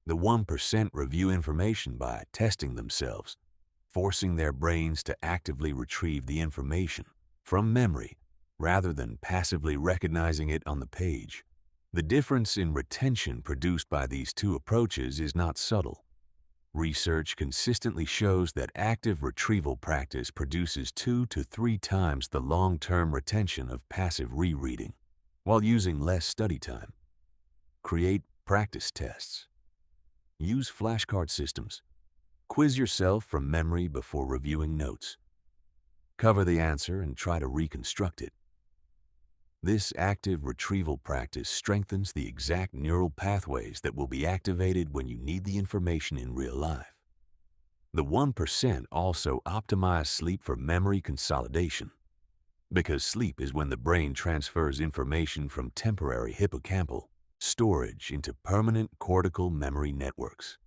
The 1% review information by testing themselves, forcing their brains to actively retrieve the information from memory rather than passively recognizing it on the page. The difference in retention produced by these two approaches is not subtle. Research consistently shows that active retrieval practice produces 2 to 3 times the long-term retention of passive rereading, while using less study time. Create practice tests. Use flashcard systems. Quiz yourself from memory before reviewing notes. Cover the answer and try to reconstruct it. This active retrieval practice strengthens the exact neural pathways that will be activated when you need the information in real life. The 1% also optimize sleep for memory consolidation, because sleep is when the brain transfers information from temporary hippocampal storage into permanent cortical memory networks.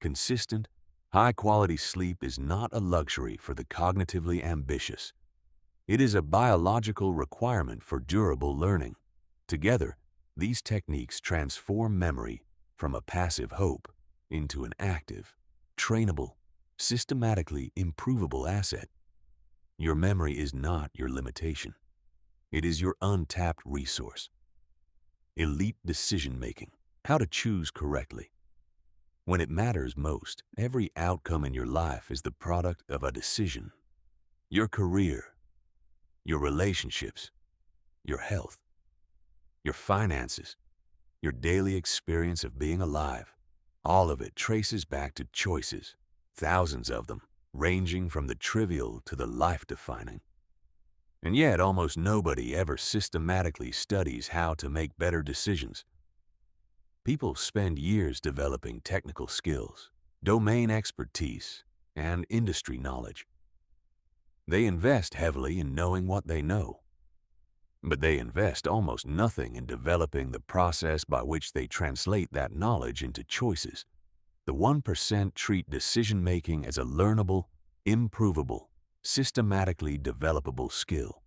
Consistent, high-quality sleep is not a luxury for the cognitively ambitious. It is a biological requirement for durable learning. Together, these techniques transform memory from a passive hope into an active, trainable, systematically improvable asset. Your memory is not your limitation. It is your untapped resource. Elite decision-making, how to choose correctly. When it matters most, every outcome in your life is the product of a decision. Your career, your relationships, your health, your finances, your daily experience of being alive, all of it traces back to choices, thousands of them, ranging from the trivial to the life-defining. And yet, almost nobody ever systematically studies how to make better decisions. People spend years developing technical skills, domain expertise, and industry knowledge. They invest heavily in knowing what they know, but they invest almost nothing in developing the process by which they translate that knowledge into choices. The 1% treat decision-making as a learnable, improvable, systematically developable skill.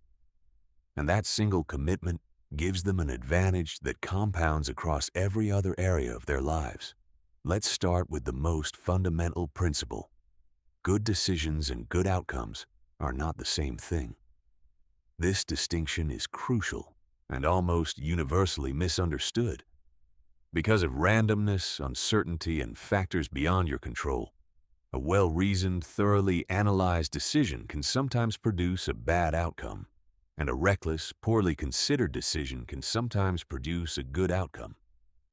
And that single commitment gives them an advantage that compounds across every other area of their lives. Let's start with the most fundamental principle. Good decisions and good outcomes are not the same thing. This distinction is crucial and almost universally misunderstood. Because of randomness, uncertainty, and factors beyond your control, a well-reasoned, thoroughly analyzed decision can sometimes produce a bad outcome, and a reckless, poorly considered decision can sometimes produce a good outcome.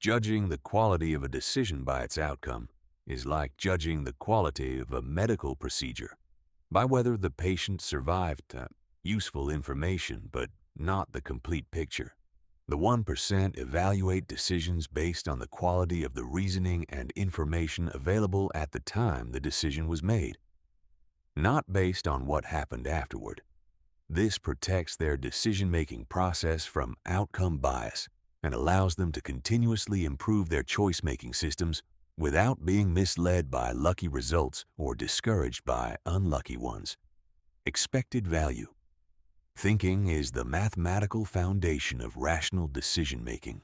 Judging the quality of a decision by its outcome is like judging the quality of a medical procedure by whether the patient survived useful information but not the complete picture. The 1% evaluate decisions based on the quality of the reasoning and information available at the time the decision was made, not based on what happened afterward. This protects their decision-making process from outcome bias and allows them to continuously improve their choice-making systems without being misled by lucky results or discouraged by unlucky ones. Expected value. Thinking is the mathematical foundation of rational decision-making.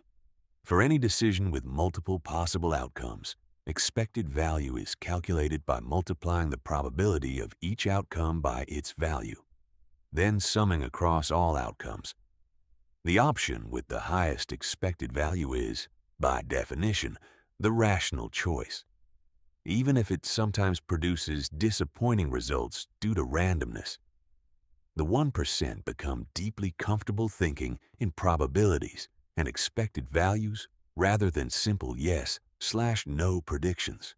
For any decision with multiple possible outcomes, expected value is calculated by multiplying the probability of each outcome by its value, then summing across all outcomes. The option with the highest expected value is, by definition, the rational choice, even if it sometimes produces disappointing results due to randomness. The 1% become deeply comfortable thinking in probabilities and expected values rather than simple yes/no predictions.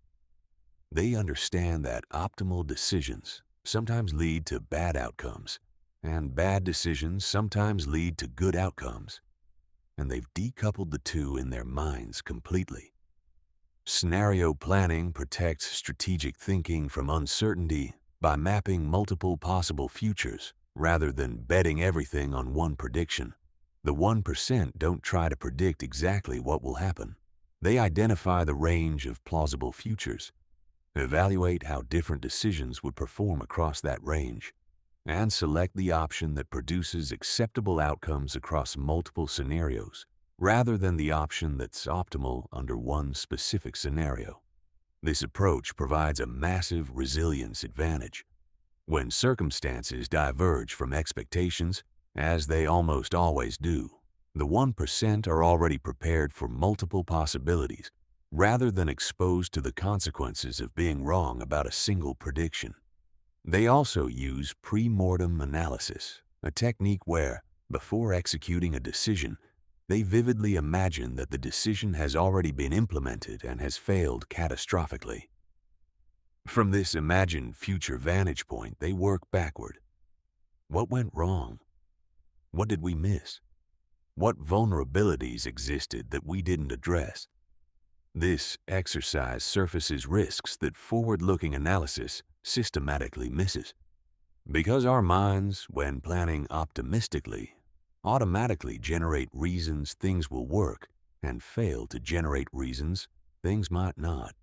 They understand that optimal decisions sometimes lead to bad outcomes, and bad decisions sometimes lead to good outcomes, and they've decoupled the two in their minds completely. Scenario planning protects strategic thinking from uncertainty by mapping multiple possible futures rather than betting everything on one prediction. The 1% don't try to predict exactly what will happen. They identify the range of plausible futures, evaluate how different decisions would perform across that range, and select the option that produces acceptable outcomes across multiple scenarios, rather than the option that's optimal under one specific scenario. This approach provides a massive resilience advantage. When circumstances diverge from expectations, as they almost always do, the 1% are already prepared for multiple possibilities, rather than exposed to the consequences of being wrong about a single prediction. They also use pre-mortem analysis, a technique where, before executing a decision, they vividly imagine that the decision has already been implemented and has failed catastrophically. From this imagined future vantage point, they work backward. What went wrong? What did we miss? What vulnerabilities existed that we didn't address? This exercise surfaces risks that forward-looking analysis systematically misses. Because our minds, when planning optimistically, automatically generate reasons things will work and fail to generate reasons things might not.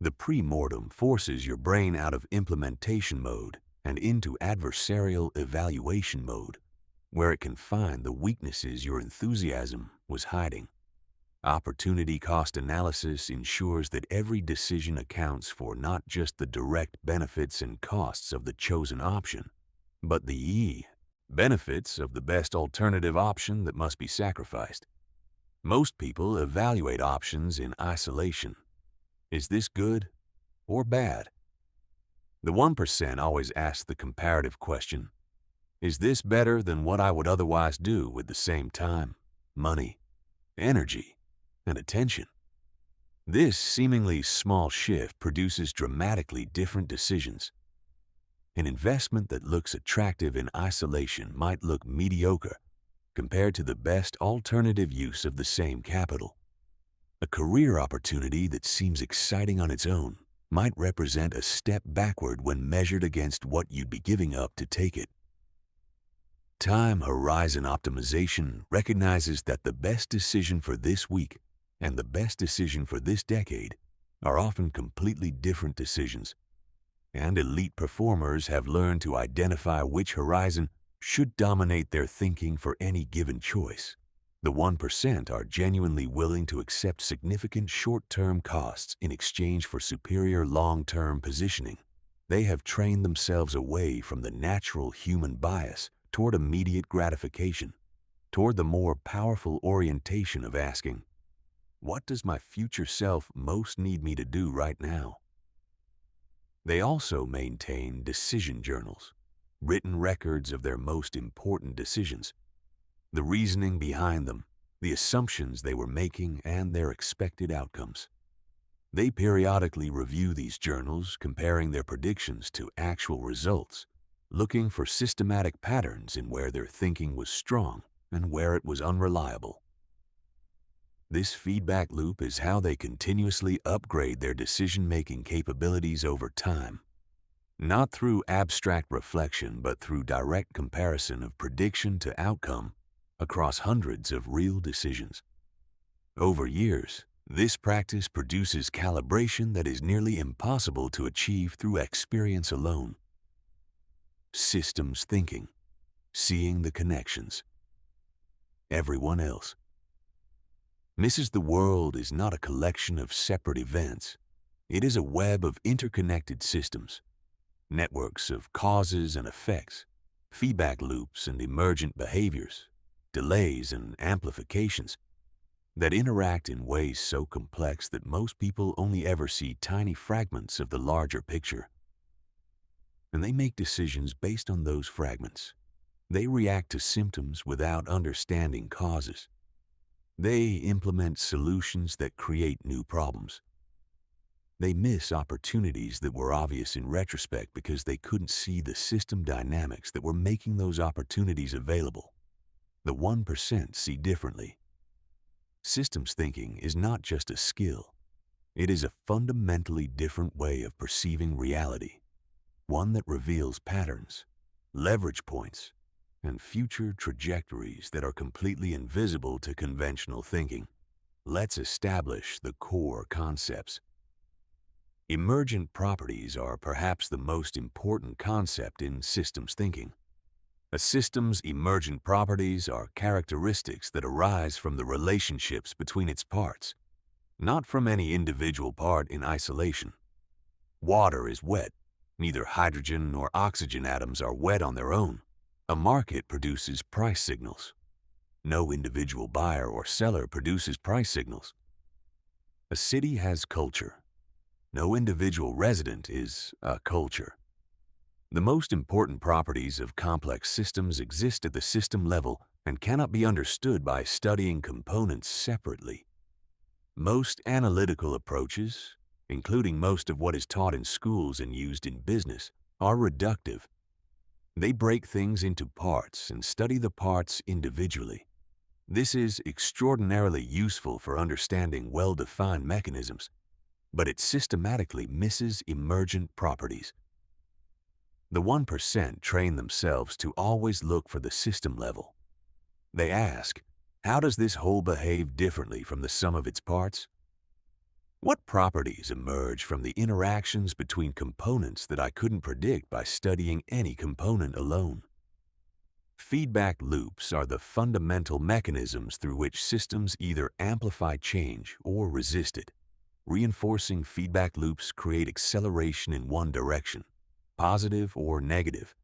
The pre-mortem forces your brain out of implementation mode and into adversarial evaluation mode, where it can find the weaknesses your enthusiasm was hiding. Opportunity cost analysis ensures that every decision accounts for not just the direct benefits and costs of the chosen option, but the benefits of the best alternative option that must be sacrificed. Most people evaluate options in isolation. Is this good or bad? The 1% always asks the comparative question, is this better than what I would otherwise do with the same time, money, energy, and attention? This seemingly small shift produces dramatically different decisions. An investment that looks attractive in isolation might look mediocre compared to the best alternative use of the same capital. A career opportunity that seems exciting on its own might represent a step backward when measured against what you'd be giving up to take it. Time horizon optimization recognizes that the best decision for this week and the best decision for this decade are often completely different decisions, and elite performers have learned to identify which horizon should dominate their thinking for any given choice. The 1% are genuinely willing to accept significant short-term costs in exchange for superior long-term positioning. They have trained themselves away from the natural human bias toward immediate gratification, toward the more powerful orientation of asking, what does my future self most need me to do right now? They also maintain decision journals, written records of their most important decisions, the reasoning behind them, the assumptions they were making, and their expected outcomes. They periodically review these journals, comparing their predictions to actual results, looking for systematic patterns in where their thinking was strong and where it was unreliable. This feedback loop is how they continuously upgrade their decision-making capabilities over time, not through abstract reflection, but through direct comparison of prediction to outcome across hundreds of real decisions. Over years, this practice produces calibration that is nearly impossible to achieve through experience alone. Systems thinking, seeing the connections. Everyone else. Mrs. The World is not a collection of separate events. It is a web of interconnected systems, networks of causes and effects, feedback loops and emergent behaviors, delays and amplifications. that interact in ways so complex that most people only ever see tiny fragments of the larger picture. And they make decisions based on those fragments. They react to symptoms without understanding causes. They implement solutions that create new problems. They miss opportunities that were obvious in retrospect because they couldn't see the system dynamics that were making those opportunities available. The 1% see differently. Systems thinking is not just a skill. It is a fundamentally different way of perceiving reality, one that reveals patterns, leverage points, and future trajectories that are completely invisible to conventional thinking. Let's establish the core concepts. Emergent properties are perhaps the most important concept in systems thinking. A system's emergent properties are characteristics that arise from the relationships between its parts, not from any individual part in isolation. Water is wet. Neither hydrogen nor oxygen atoms are wet on their own. A market produces price signals. No individual buyer or seller produces price signals. A city has culture. No individual resident is a culture. The most important properties of complex systems exist at the system level and cannot be understood by studying components separately. Most analytical approaches, including most of what is taught in schools and used in business, are reductive. They break things into parts and study the parts individually. This is extraordinarily useful for understanding well-defined mechanisms, but it systematically misses emergent properties. The 1% train themselves to always look for the system level. They ask, how does this whole behave differently from the sum of its parts? What properties emerge from the interactions between components that I couldn't predict by studying any component alone? Feedback loops are the fundamental mechanisms through which systems either amplify change or resist it. Reinforcing feedback loops create acceleration in one direction, positive or negative.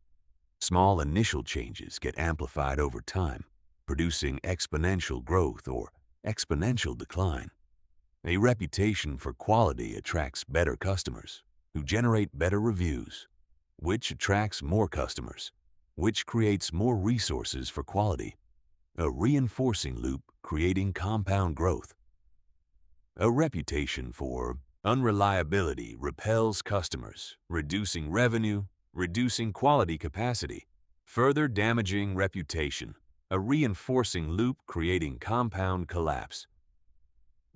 Small initial changes get amplified over time, producing exponential growth or exponential decline. A reputation for quality attracts better customers, who generate better reviews, which attracts more customers, which creates more resources for quality. A reinforcing loop creating compound growth. A reputation for unreliability repels customers, reducing revenue, reducing quality capacity, further damaging reputation. A reinforcing loop creating compound collapse.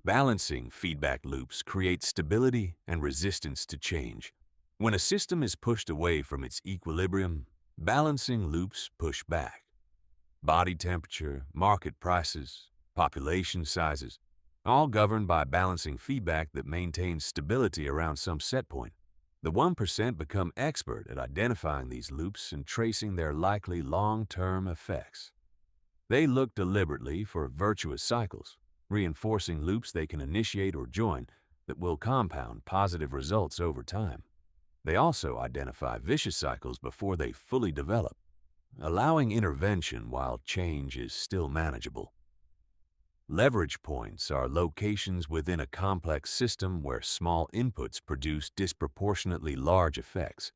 Balancing feedback loops create stability and resistance to change. When a system is pushed away from its equilibrium, balancing loops push back. Body temperature, market prices, population sizes, all governed by balancing feedback that maintains stability around some set point. The 1% become expert at identifying these loops and tracing their likely long-term effects. They look deliberately for virtuous cycles, reinforcing loops they can initiate or join that will compound positive results over time. They also identify vicious cycles before they fully develop, allowing intervention while change is still manageable. Leverage points are locations within a complex system where small inputs produce disproportionately large effects.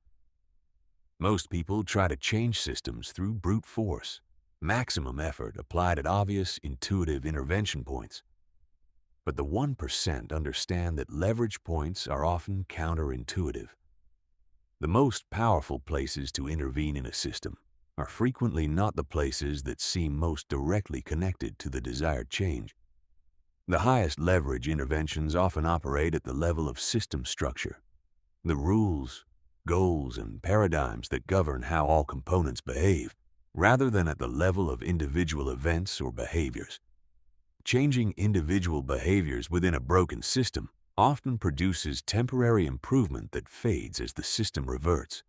Most people try to change systems through brute force, maximum effort applied at obvious, intuitive intervention points. But the 1% understand that leverage points are often counterintuitive. The most powerful places to intervene in a system are frequently not the places that seem most directly connected to the desired change. The highest leverage interventions often operate at the level of system structure, the rules, goals, and paradigms that govern how all components behave, rather than at the level of individual events or behaviors. Changing individual behaviors within a broken system often produces temporary improvement that fades as the system reverts.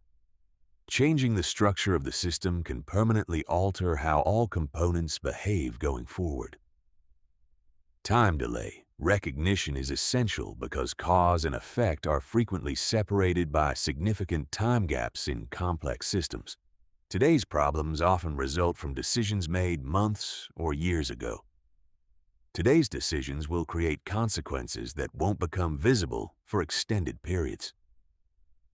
Changing the structure of the system can permanently alter how all components behave going forward. Time delay recognition is essential because cause and effect are frequently separated by significant time gaps in complex systems. Today's problems often result from decisions made months or years ago. Today's decisions will create consequences that won't become visible for extended periods.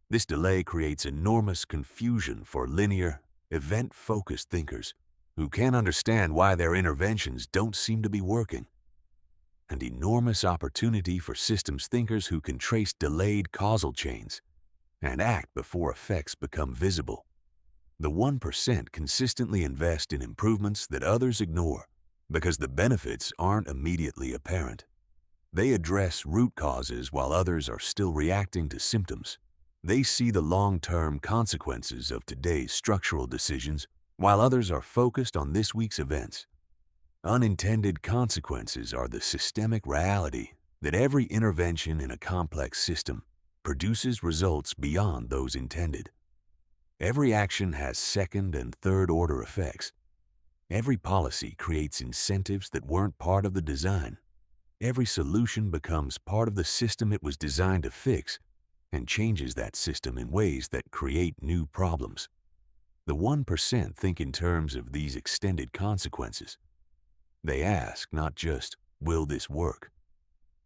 This delay creates enormous confusion for linear, event-focused thinkers who can't understand why their interventions don't seem to be working, and enormous opportunity for systems thinkers who can trace delayed causal chains and act before effects become visible. The 1% consistently invest in improvements that others ignore because the benefits aren't immediately apparent. They address root causes while others are still reacting to symptoms. They see the long-term consequences of today's structural decisions while others are focused on this week's events. Unintended consequences are the systemic reality that every intervention in a complex system produces results beyond those intended. Every action has second and third order effects. Every policy creates incentives that weren't part of the design. Every solution becomes part of the system it was designed to fix and changes that system in ways that create new problems. The 1% think in terms of these extended consequences. They ask not just, will this work?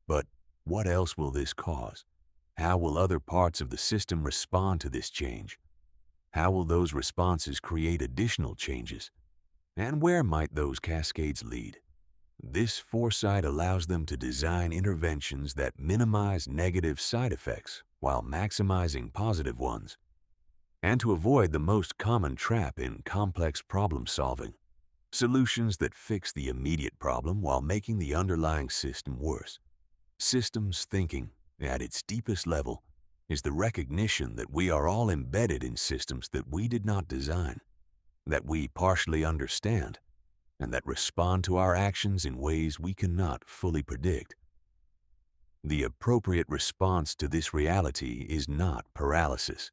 But what else will this cause? How will other parts of the system respond to this change? How will those responses create additional changes? And where might those cascades lead? This foresight allows them to design interventions that minimize negative side effects while maximizing positive ones, and to avoid the most common trap in complex problem solving, solutions that fix the immediate problem while making the underlying system worse. Systems thinking, at its deepest level, is the recognition that we are all embedded in systems that we did not design, that we partially understand, and that respond to our actions in ways we cannot fully predict. The appropriate response to this reality is not paralysis.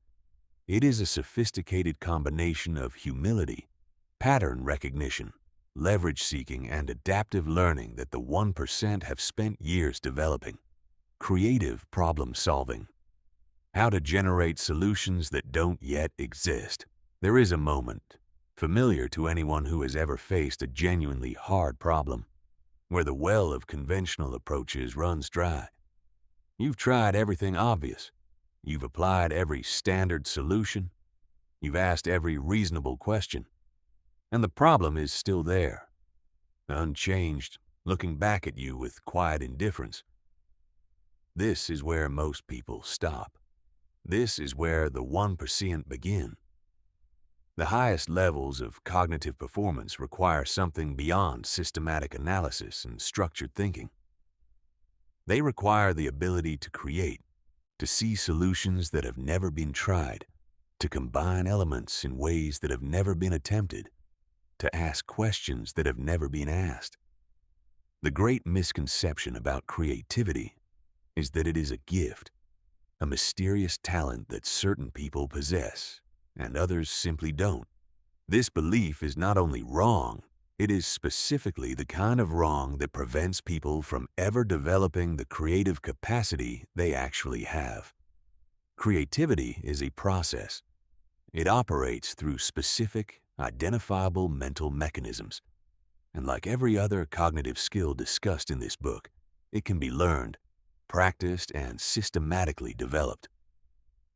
It is a sophisticated combination of humility, pattern recognition, leverage seeking, and adaptive learning that the 1% have spent years developing. Creative problem solving. How to generate solutions that don't yet exist. There is a moment, familiar to anyone who has ever faced a genuinely hard problem, where the well of conventional approaches runs dry. You've tried everything obvious. You've applied every standard solution. You've asked every reasonable question. And the problem is still there, unchanged, looking back at you with quiet indifference. This is where most people stop. This is where the 1% begin. The highest levels of cognitive performance require something beyond systematic analysis and structured thinking. They require the ability to create, to see solutions that have never been tried, to combine elements in ways that have never been attempted, to ask questions that have never been asked. The great misconception about creativity is that it is a gift, a mysterious talent that certain people possess and others simply don't. This belief is not only wrong, it is specifically the kind of wrong that prevents people from ever developing the creative capacity they actually have. Creativity is a process. It operates through specific, identifiable mental mechanisms. And like every other cognitive skill discussed in this book, it can be learned, practiced, and systematically developed.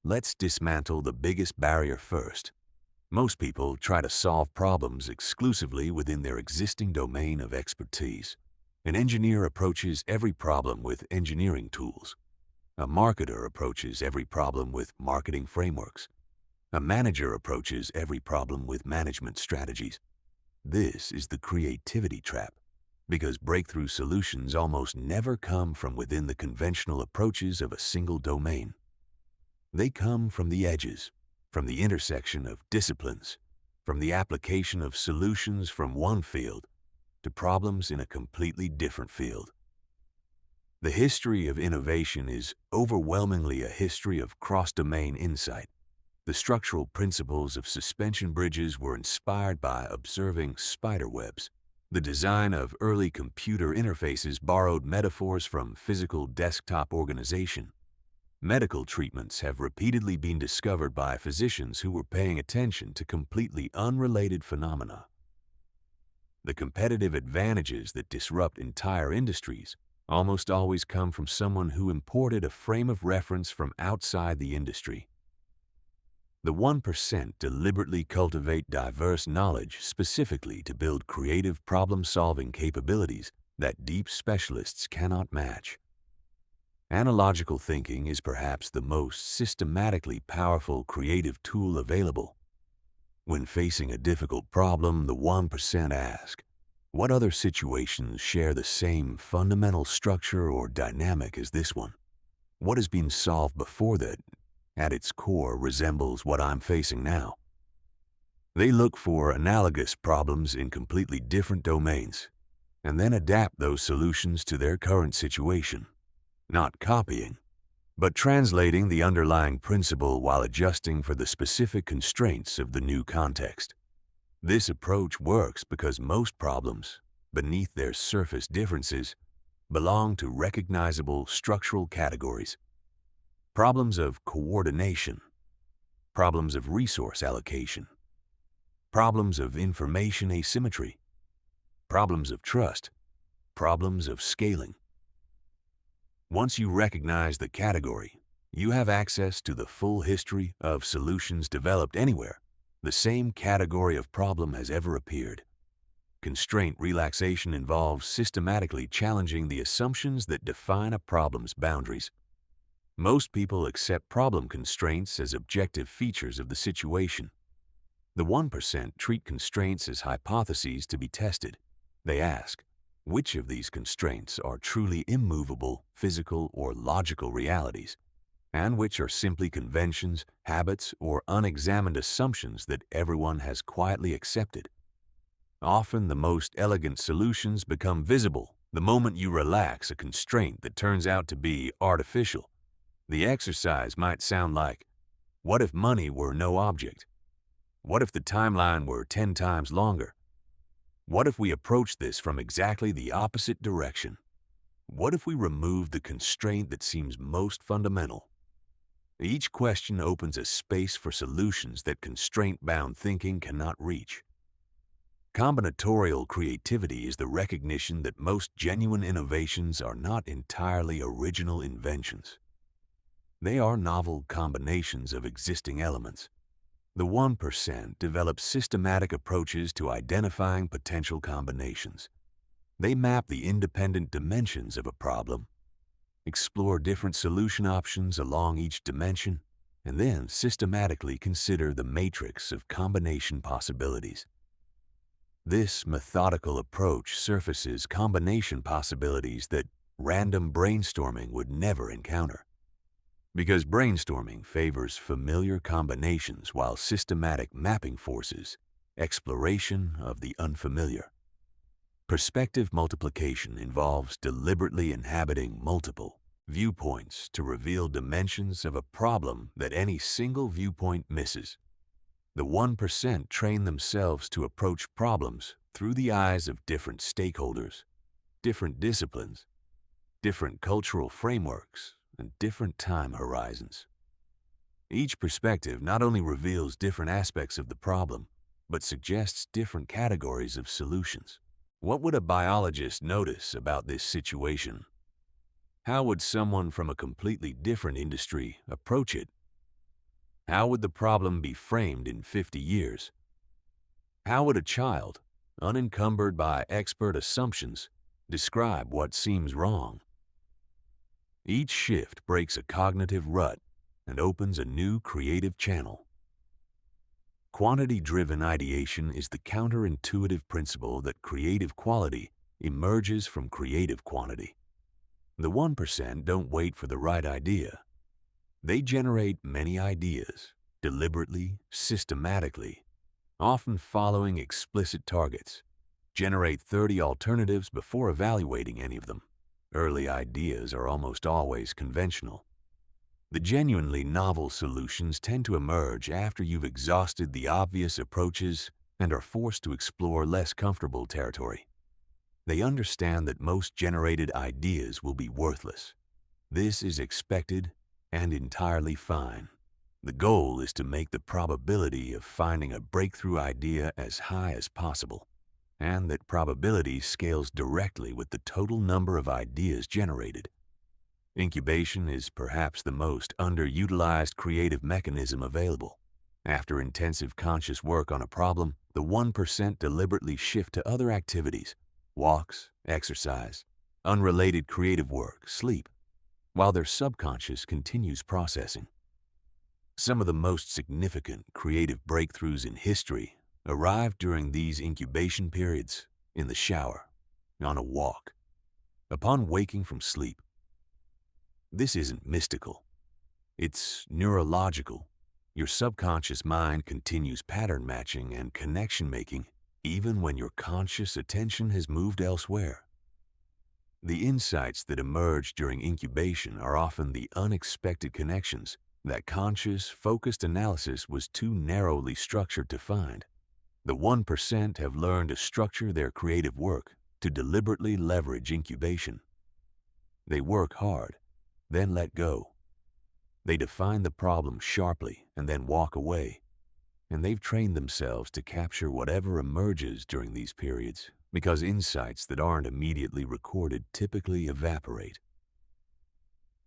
Let's dismantle the biggest barrier first. Most people try to solve problems exclusively within their existing domain of expertise. An engineer approaches every problem with engineering tools. A marketer approaches every problem with marketing frameworks. A manager approaches every problem with management strategies. This is the creativity trap, because breakthrough solutions almost never come from within the conventional approaches of a single domain. They come from the edges, from the intersection of disciplines, from the application of solutions from one field to problems in a completely different field. The history of innovation is overwhelmingly a history of cross-domain insight. The structural principles of suspension bridges were inspired by observing spider webs. The design of early computer interfaces borrowed metaphors from physical desktop organization. Medical treatments have repeatedly been discovered by physicians who were paying attention to completely unrelated phenomena. The competitive advantages that disrupt entire industries almost always come from someone who imported a frame of reference from outside the industry. The 1% deliberately cultivate diverse knowledge specifically to build creative problem-solving capabilities that deep specialists cannot match. Analogical thinking is perhaps the most systematically powerful creative tool available. When facing a difficult problem, the 1% ask, what other situations share the same fundamental structure or dynamic as this one? What has been solved before that, at its core, resembles what I'm facing now? They look for analogous problems in completely different domains, and then adapt those solutions to their current situation, not copying, but translating the underlying principle while adjusting for the specific constraints of the new context. This approach works because most problems, beneath their surface differences, belong to recognizable structural categories. Problems of coordination, problems of resource allocation, problems of information asymmetry, problems of trust, problems of scaling. Once you recognize the category, you have access to the full history of solutions developed anywhere the same category of problem has ever appeared. Constraint relaxation involves systematically challenging the assumptions that define a problem's boundaries. Most people accept problem constraints as objective features of the situation. The 1% treat constraints as hypotheses to be tested. They ask, which of these constraints are truly immovable, physical, or logical realities, and which are simply conventions, habits, or unexamined assumptions that everyone has quietly accepted? Often the most elegant solutions become visible the moment you relax a constraint that turns out to be artificial. The exercise might sound like, what if money were no object? What if the timeline were 10 times longer? What if we approach this from exactly the opposite direction? What if we remove the constraint that seems most fundamental? Each question opens a space for solutions that constraint-bound thinking cannot reach. Combinatorial creativity is the recognition that most genuine innovations are not entirely original inventions. They are novel combinations of existing elements. The 1% develop systematic approaches to identifying potential combinations. They map the independent dimensions of a problem, explore different solution options along each dimension, and then systematically consider the matrix of combination possibilities. This methodical approach surfaces combination possibilities that random brainstorming would never encounter. Because brainstorming favors familiar combinations while systematic mapping forces exploration of the unfamiliar. Perspective multiplication involves deliberately inhabiting multiple viewpoints to reveal dimensions of a problem that any single viewpoint misses. The 1% train themselves to approach problems through the eyes of different stakeholders, different disciplines, different cultural frameworks, and different time horizons. Each perspective not only reveals different aspects of the problem, but suggests different categories of solutions. What would a biologist notice about this situation? How would someone from a completely different industry approach it? How would the problem be framed in 50 years? How would a child, unencumbered by expert assumptions, describe what seems wrong? Each shift breaks a cognitive rut and opens a new creative channel. Quantity-driven ideation is the counterintuitive principle that creative quality emerges from creative quantity. The 1% don't wait for the right idea. They generate many ideas, deliberately, systematically, often following explicit targets. Generate 30 alternatives before evaluating any of them. Early ideas are almost always conventional. The genuinely novel solutions tend to emerge after you've exhausted the obvious approaches and are forced to explore less comfortable territory. They understand that most generated ideas will be worthless. This is expected and entirely fine. The goal is to make the probability of finding a breakthrough idea as high as possible. and that probability scales directly with the total number of ideas generated. Incubation is perhaps the most underutilized creative mechanism available. After intensive conscious work on a problem, the 1% deliberately shift to other activities, walks, exercise, unrelated creative work, sleep, while their subconscious continues processing. Some of the most significant creative breakthroughs in history arrived during these incubation periods, in the shower, on a walk, upon waking from sleep. This isn't mystical. It's neurological. Your subconscious mind continues pattern matching and connection making even when your conscious attention has moved elsewhere. The insights that emerge during incubation are often the unexpected connections that conscious, focused analysis was too narrowly structured to find. The 1% have learned to structure their creative work to deliberately leverage incubation. They work hard, then let go. They define the problem sharply and then walk away. And they've trained themselves to capture whatever emerges during these periods, because insights that aren't immediately recorded typically evaporate.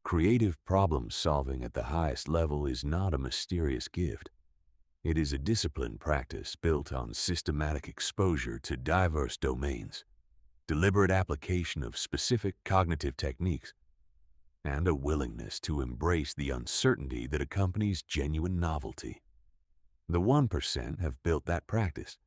Creative problem solving at the highest level is not a mysterious gift. It is a disciplined practice built on systematic exposure to diverse domains, deliberate application of specific cognitive techniques, and a willingness to embrace the uncertainty that accompanies genuine novelty. The 1% have built that practice,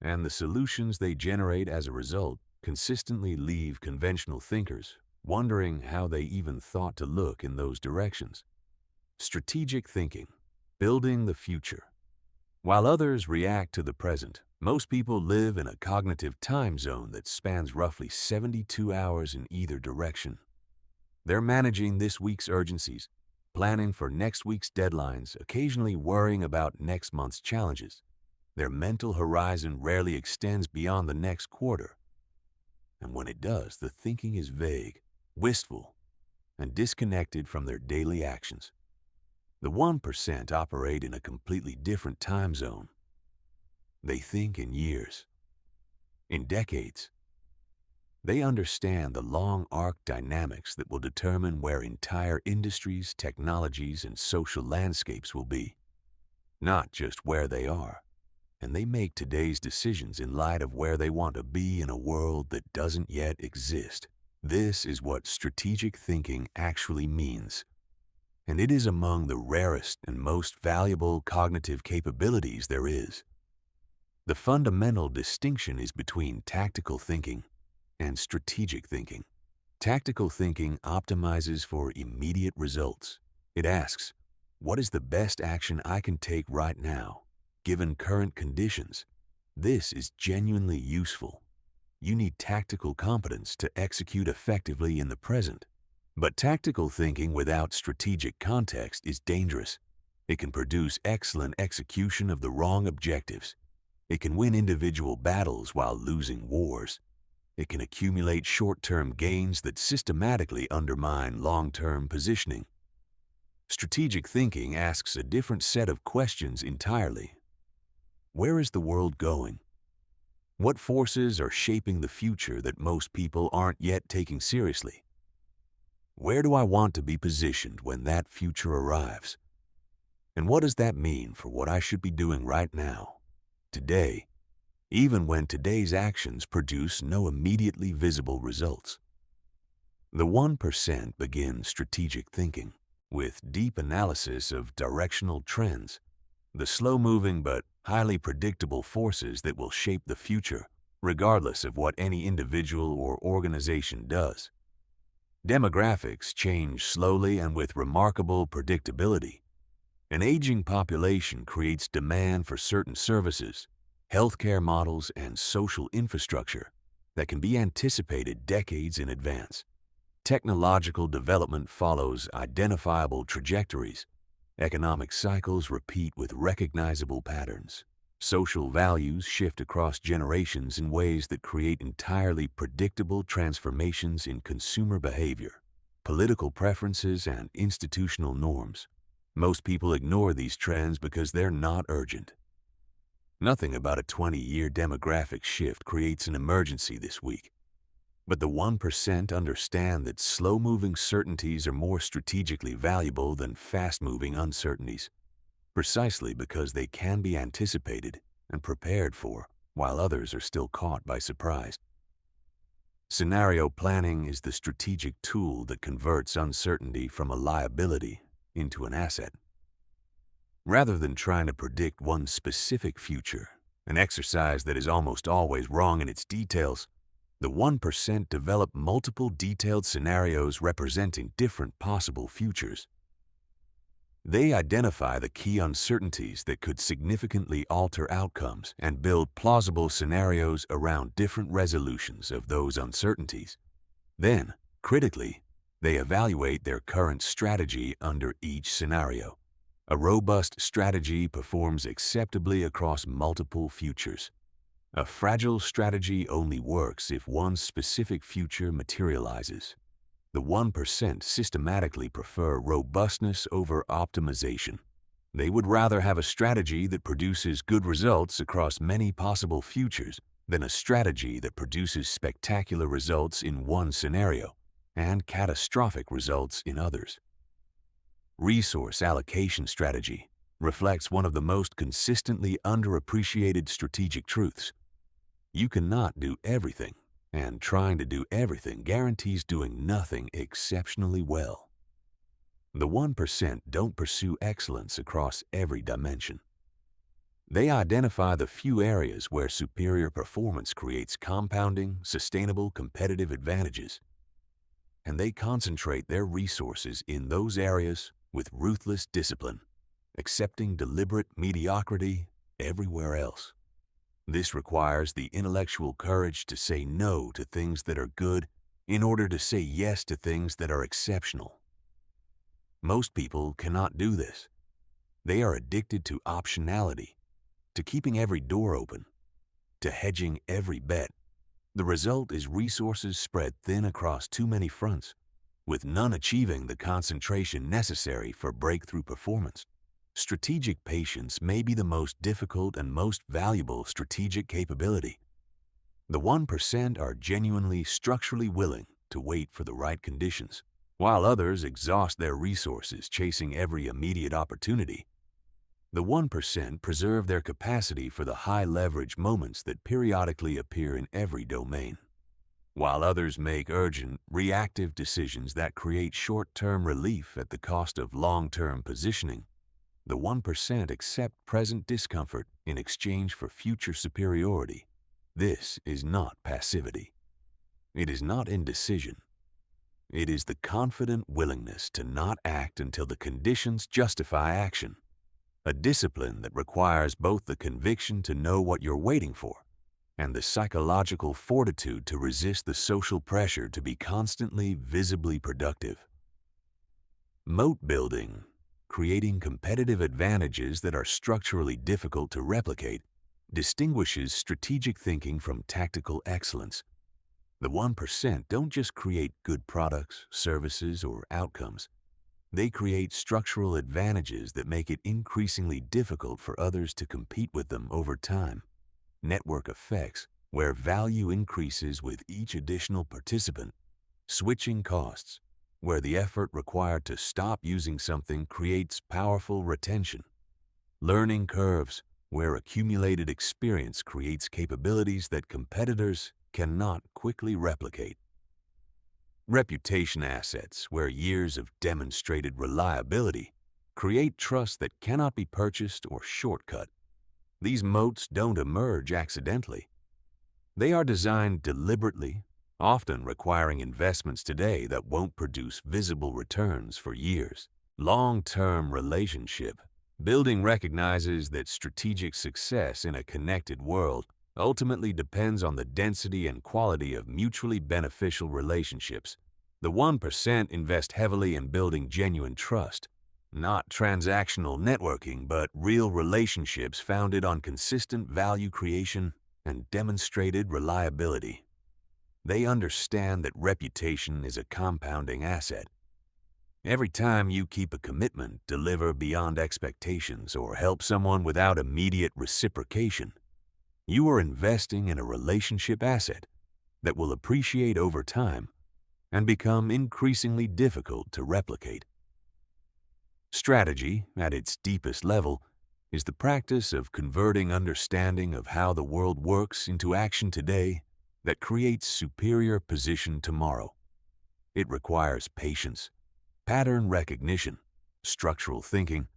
and the solutions they generate as a result consistently leave conventional thinkers wondering how they even thought to look in those directions. Strategic thinking, building the future. While others react to the present, most people live in a cognitive time zone that spans roughly 72 hours in either direction. They're managing this week's urgencies, planning for next week's deadlines, occasionally worrying about next month's challenges. Their mental horizon rarely extends beyond the next quarter. And when it does, the thinking is vague, wistful, and disconnected from their daily actions. The 1% operate in a completely different time zone. They think in years, in decades. They understand the long arc dynamics that will determine where entire industries, technologies, and social landscapes will be, not just where they are. And they make today's decisions in light of where they want to be in a world that doesn't yet exist. This is what strategic thinking actually means. And it is among the rarest and most valuable cognitive capabilities there is. The fundamental distinction is between tactical thinking and strategic thinking. Tactical thinking optimizes for immediate results. It asks, what is the best action I can take right now, given current conditions? This is genuinely useful. You need tactical competence to execute effectively in the present. But tactical thinking without strategic context is dangerous. It can produce excellent execution of the wrong objectives. It can win individual battles while losing wars. It can accumulate short-term gains that systematically undermine long-term positioning. Strategic thinking asks a different set of questions entirely. Where is the world going? What forces are shaping the future that most people aren't yet taking seriously? Where do I want to be positioned when that future arrives? And what does that mean for what I should be doing right now, today, even when today's actions produce no immediately visible results? The 1% begin strategic thinking with deep analysis of directional trends, the slow-moving but highly predictable forces that will shape the future, regardless of what any individual or organization does. Demographics change slowly and with remarkable predictability. An aging population creates demand for certain services, healthcare models, and social infrastructure that can be anticipated decades in advance. Technological development follows identifiable trajectories. Economic cycles repeat with recognizable patterns. Social values shift across generations in ways that create entirely predictable transformations in consumer behavior, political preferences, and institutional norms. Most people ignore these trends because they're not urgent. Nothing about a 20-year demographic shift creates an emergency this week. But the 1% understand that slow-moving certainties are more strategically valuable than fast-moving uncertainties, precisely because they can be anticipated and prepared for, while others are still caught by surprise. Scenario planning is the strategic tool that converts uncertainty from a liability into an asset. Rather than trying to predict one specific future, an exercise that is almost always wrong in its details, the 1% develop multiple detailed scenarios representing different possible futures. They identify the key uncertainties that could significantly alter outcomes and build plausible scenarios around different resolutions of those uncertainties. Then, critically, they evaluate their current strategy under each scenario. A robust strategy performs acceptably across multiple futures. A fragile strategy only works if one specific future materializes. The 1% systematically prefer robustness over optimization. They would rather have a strategy that produces good results across many possible futures than a strategy that produces spectacular results in one scenario and catastrophic results in others. Resource allocation strategy reflects one of the most consistently underappreciated strategic truths. You cannot do everything, and trying to do everything guarantees doing nothing exceptionally well. The 1% don't pursue excellence across every dimension. They identify the few areas where superior performance creates compounding, sustainable competitive advantages, and they concentrate their resources in those areas with ruthless discipline, accepting deliberate mediocrity everywhere else. This requires the intellectual courage to say no to things that are good in order to say yes to things that are exceptional. Most people cannot do this. They are addicted to optionality, to keeping every door open, to hedging every bet. The result is resources spread thin across too many fronts, with none achieving the concentration necessary for breakthrough performance. Strategic patience may be the most difficult and most valuable strategic capability. The 1% are genuinely structurally willing to wait for the right conditions, while others exhaust their resources chasing every immediate opportunity. The 1% preserve their capacity for the high-leverage moments that periodically appear in every domain, while others make urgent, reactive decisions that create short-term relief at the cost of long-term positioning. The 1% accept present discomfort in exchange for future superiority. This is not passivity. It is not indecision. It is the confident willingness to not act until the conditions justify action. A discipline that requires both the conviction to know what you're waiting for and the psychological fortitude to resist the social pressure to be constantly visibly productive. Moat building, creating competitive advantages that are structurally difficult to replicate, distinguishes strategic thinking from tactical excellence. The 1% don't just create good products, services, or outcomes. They create structural advantages that make it increasingly difficult for others to compete with them over time. Network effects, where value increases with each additional participant. Switching costs, where the effort required to stop using something creates powerful retention. Learning curves, where accumulated experience creates capabilities that competitors cannot quickly replicate. Reputation assets, where years of demonstrated reliability create trust that cannot be purchased or shortcut. These moats don't emerge accidentally. They are designed deliberately, often requiring investments today that won't produce visible returns for years. Long-term relationship building recognizes that strategic success in a connected world ultimately depends on the density and quality of mutually beneficial relationships. The 1% invest heavily in building genuine trust, not transactional networking, but real relationships founded on consistent value creation and demonstrated reliability. They understand that reputation is a compounding asset. Every time you keep a commitment, deliver beyond expectations, or help someone without immediate reciprocation, you are investing in a relationship asset that will appreciate over time and become increasingly difficult to replicate. Strategy, at its deepest level, is the practice of converting understanding of how the world works into action today that creates superior position tomorrow. It requires patience, pattern recognition, structural thinking,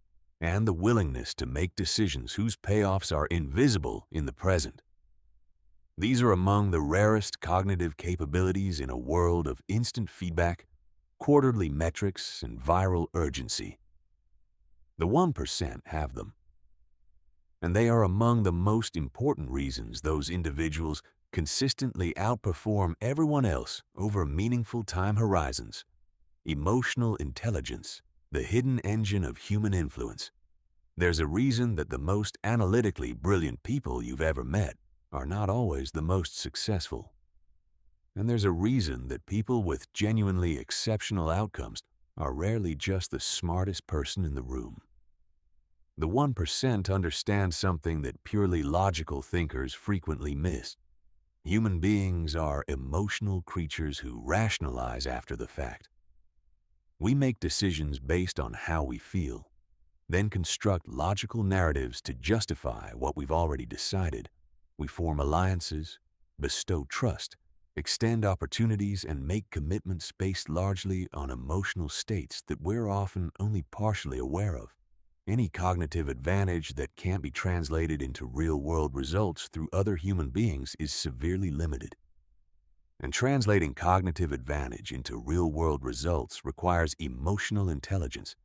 and the willingness to make decisions whose payoffs are invisible in the present. These are among the rarest cognitive capabilities in a world of instant feedback, quarterly metrics, and viral urgency. The 1% have them, and they are among the most important reasons those individuals consistently outperform everyone else over meaningful time horizons. Emotional intelligence, the hidden engine of human influence. There's a reason that the most analytically brilliant people you've ever met are not always the most successful. And there's a reason that people with genuinely exceptional outcomes are rarely just the smartest person in the room. The 1% understand something that purely logical thinkers frequently miss. Human beings are emotional creatures who rationalize after the fact. We make decisions based on how we feel, then construct logical narratives to justify what we've already decided. We form alliances, bestow trust, extend opportunities, and make commitments based largely on emotional states that we're often only partially aware of. Any cognitive advantage that can't be translated into real-world results through other human beings is severely limited. And translating cognitive advantage into real-world results requires emotional intelligence,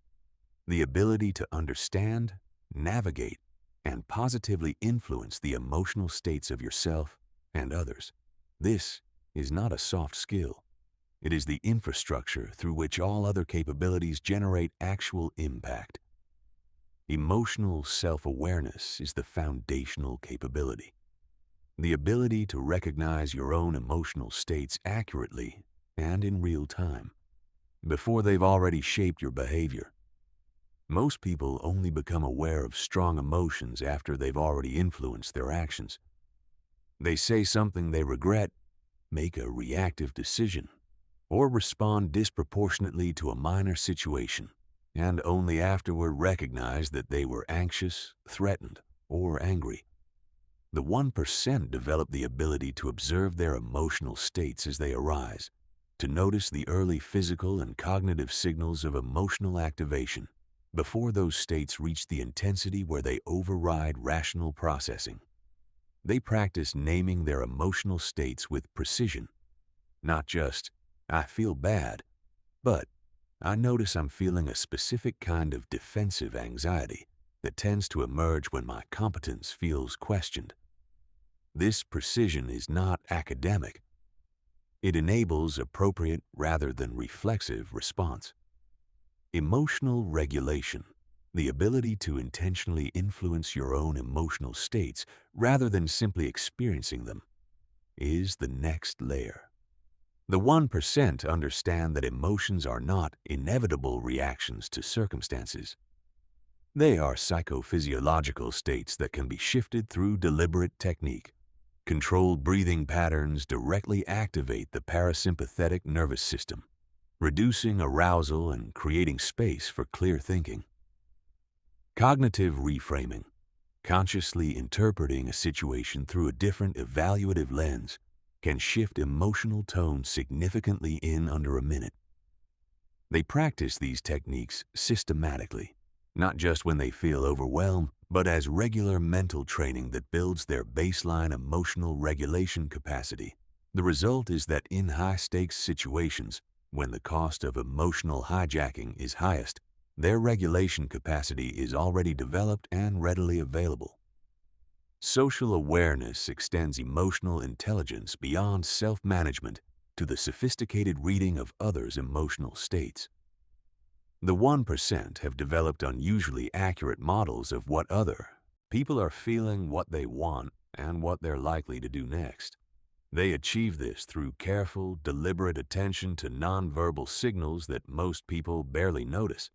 the ability to understand, navigate, and positively influence the emotional states of yourself and others. This is not a soft skill. It is the infrastructure through which all other capabilities generate actual impact. Emotional self-awareness is the foundational capability. The ability to recognize your own emotional states accurately and in real time, before they've already shaped your behavior. Most people only become aware of strong emotions after they've already influenced their actions. They say something they regret, make a reactive decision, or respond disproportionately to a minor situation, and only afterward recognize that they were anxious, threatened, or angry. The 1% develop the ability to observe their emotional states as they arise, to notice the early physical and cognitive signals of emotional activation before those states reach the intensity where they override rational processing. They practice naming their emotional states with precision, not just, "I feel bad," but "I notice I'm feeling a specific kind of defensive anxiety that tends to emerge when my competence feels questioned." This precision is not academic. It enables appropriate rather than reflexive response. Emotional regulation, the ability to intentionally influence your own emotional states rather than simply experiencing them, is the next layer. The 1% understand that emotions are not inevitable reactions to circumstances. They are psychophysiological states that can be shifted through deliberate technique. Controlled breathing patterns directly activate the parasympathetic nervous system, reducing arousal and creating space for clear thinking. Cognitive reframing, consciously interpreting a situation through a different evaluative lens, can shift emotional tone significantly in under a minute. They practice these techniques systematically, not just when they feel overwhelmed, but as regular mental training that builds their baseline emotional regulation capacity. The result is that in high-stakes situations, when the cost of emotional hijacking is highest, their regulation capacity is already developed and readily available. Social awareness extends emotional intelligence beyond self-management to the sophisticated reading of others' emotional states. The 1% have developed unusually accurate models of what other people are feeling, what they want, and what they're likely to do next. They achieve this through careful, deliberate attention to nonverbal signals that most people barely notice,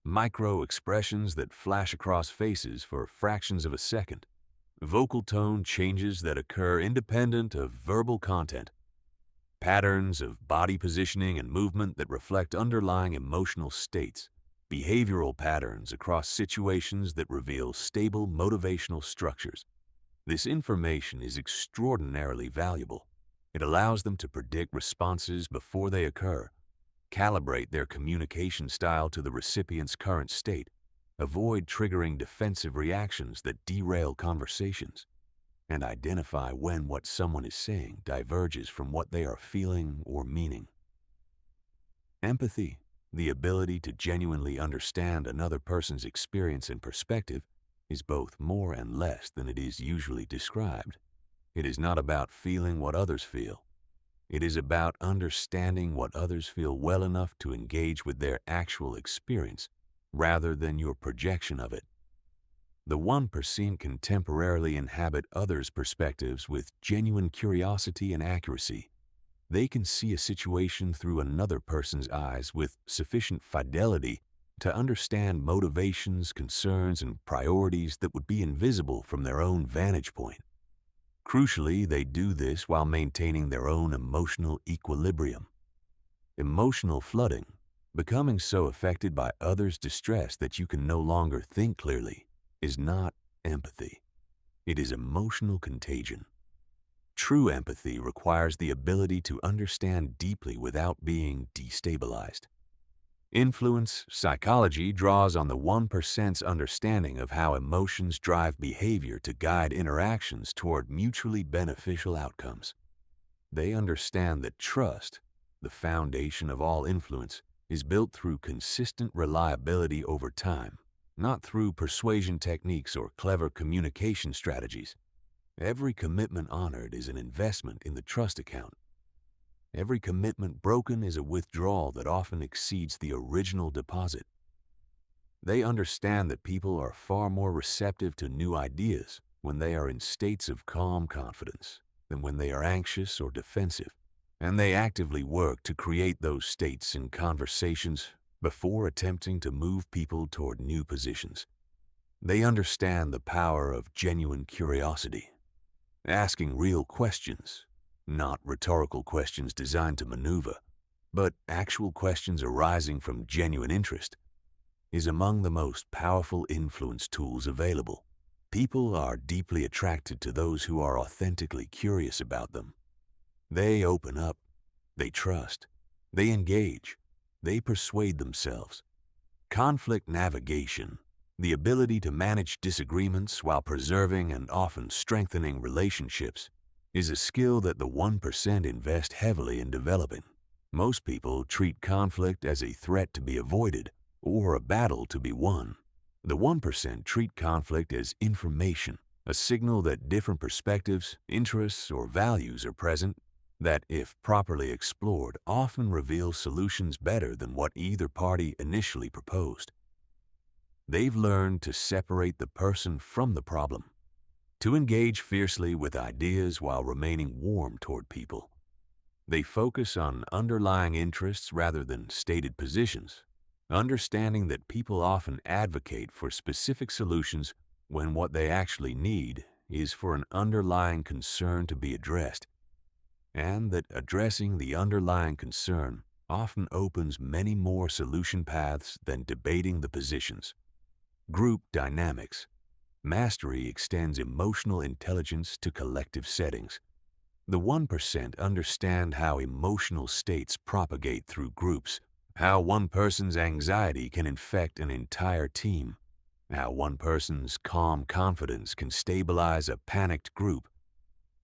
micro expressions that flash across faces for fractions of a second, vocal tone changes that occur independent of verbal content, patterns of body positioning and movement that reflect underlying emotional states, behavioral patterns across situations that reveal stable motivational structures. This information is extraordinarily valuable. It allows them to predict responses before they occur, calibrate their communication style to the recipient's current state, avoid triggering defensive reactions that derail conversations, and identify when what someone is saying diverges from what they are feeling or meaning. Empathy, the ability to genuinely understand another person's experience and perspective, is both more and less than it is usually described. It is not about feeling what others feel. It is about understanding what others feel well enough to engage with their actual experience rather than your projection of it. The 1% can temporarily inhabit others' perspectives with genuine curiosity and accuracy. They can see a situation through another person's eyes with sufficient fidelity to understand motivations, concerns, and priorities that would be invisible from their own vantage point. Crucially, they do this while maintaining their own emotional equilibrium. Emotional flooding, becoming so affected by others' distress that you can no longer think clearly, is not empathy. It is emotional contagion. True empathy requires the ability to understand deeply without being destabilized. Influence psychology draws on the 1%'s understanding of how emotions drive behavior to guide interactions toward mutually beneficial outcomes. They understand that trust, the foundation of all influence, is built through consistent reliability over time, not through persuasion techniques or clever communication strategies. Every commitment honored is an investment in the trust account. Every commitment broken is a withdrawal that often exceeds the original deposit. They understand that people are far more receptive to new ideas when they are in states of calm confidence than when they are anxious or defensive, and they actively work to create those states in conversations before attempting to move people toward new positions. They understand the power of genuine curiosity, asking real questions, not rhetorical questions designed to maneuver, but actual questions arising from genuine interest, is among the most powerful influence tools available. People are deeply attracted to those who are authentically curious about them. They open up, they trust, they engage, they persuade themselves. Conflict navigation, the ability to manage disagreements while preserving and often strengthening relationships, is a skill that the 1% invest heavily in developing. Most people treat conflict as a threat to be avoided or a battle to be won. The 1% treat conflict as information, a signal that different perspectives, interests, or values are present that, if properly explored, often reveal solutions better than what either party initially proposed. They've learned to separate the person from the problem, to engage fiercely with ideas while remaining warm toward people. They focus on underlying interests rather than stated positions, understanding that people often advocate for specific solutions when what they actually need is for an underlying concern to be addressed, and that addressing the underlying concern often opens many more solution paths than debating the positions. Group dynamics. Mastery extends emotional intelligence to collective settings. The 1% understand how emotional states propagate through groups, how one person's anxiety can infect an entire team, how one person's calm confidence can stabilize a panicked group,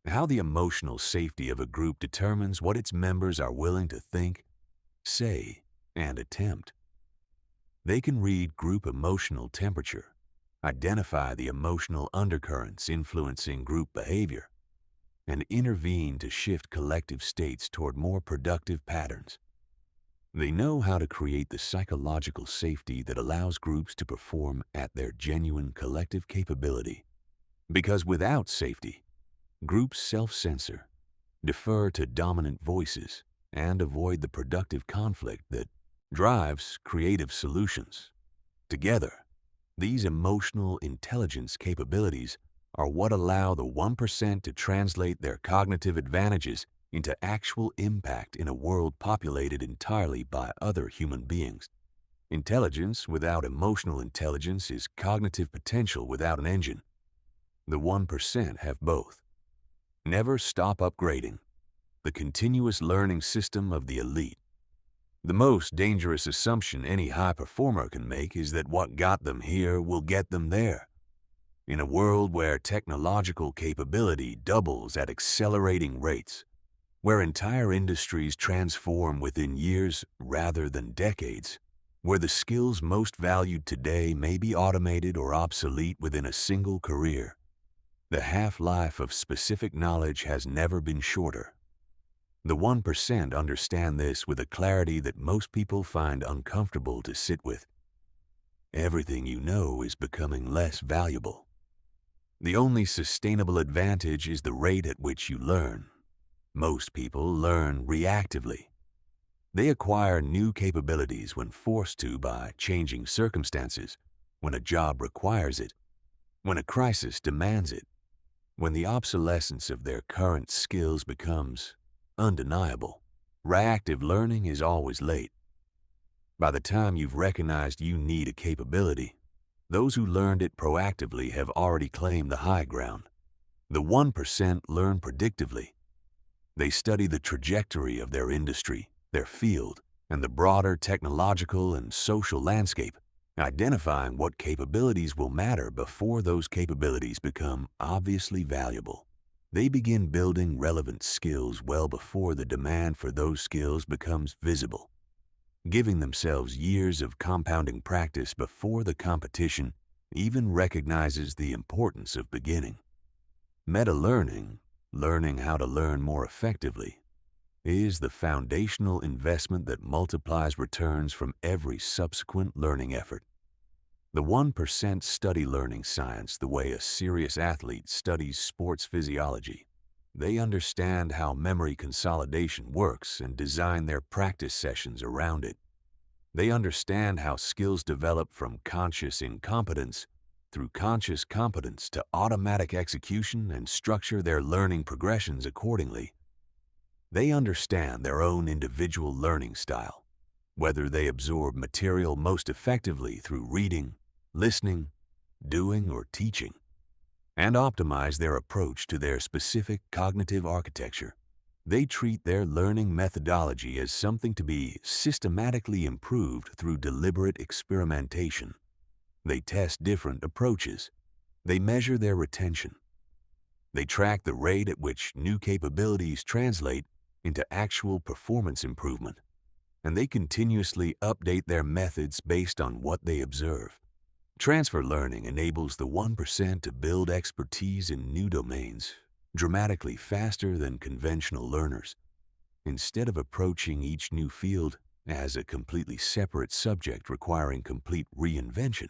how the emotional safety of a group determines what its members are willing to think, say, and attempt. They can read group emotional temperature, identify the emotional undercurrents influencing group behavior, and intervene to shift collective states toward more productive patterns. They know how to create the psychological safety that allows groups to perform at their genuine collective capability. Because without safety, groups self-censor, defer to dominant voices, and avoid the productive conflict that drives creative solutions. Together, these emotional intelligence capabilities are what allow the 1% to translate their cognitive advantages into actual impact in a world populated entirely by other human beings. Intelligence without emotional intelligence is cognitive potential without an engine. The 1% have both. Never stop upgrading. The continuous learning system of the elite. The most dangerous assumption any high performer can make is that what got them here will get them there. In a world where technological capability doubles at accelerating rates, where entire industries transform within years rather than decades, where the skills most valued today may be automated or obsolete within a single career, the half-life of specific knowledge has never been shorter. The 1% understand this with a clarity that most people find uncomfortable to sit with. Everything you know is becoming less valuable. The only sustainable advantage is the rate at which you learn. Most people learn reactively. They acquire new capabilities when forced to by changing circumstances, when a job requires it, when a crisis demands it, when the obsolescence of their current skills becomes undeniable. Reactive learning is always late. By the time you've recognized you need a capability, those who learned it proactively have already claimed the high ground. The 1% learn predictively. They study the trajectory of their industry, their field, and the broader technological and social landscape, identifying what capabilities will matter before those capabilities become obviously valuable. They begin building relevant skills well before the demand for those skills becomes visible, giving themselves years of compounding practice before the competition even recognizes the importance of beginning. Meta-learning, learning how to learn more effectively, is the foundational investment that multiplies returns from every subsequent learning effort. The 1% study learning science the way a serious athlete studies sports physiology. They understand how memory consolidation works and design their practice sessions around it. They understand how skills develop from conscious incompetence through conscious competence to automatic execution and structure their learning progressions accordingly. They understand their own individual learning style, whether they absorb material most effectively through reading, listening, doing, or teaching, and optimize their approach to their specific cognitive architecture. They treat their learning methodology as something to be systematically improved through deliberate experimentation. They test different approaches. They measure their retention. They track the rate at which new capabilities translate into actual performance improvement, and they continuously update their methods based on what they observe. Transfer learning enables the 1% to build expertise in new domains dramatically faster than conventional learners. Instead of approaching each new field as a completely separate subject requiring complete reinvention,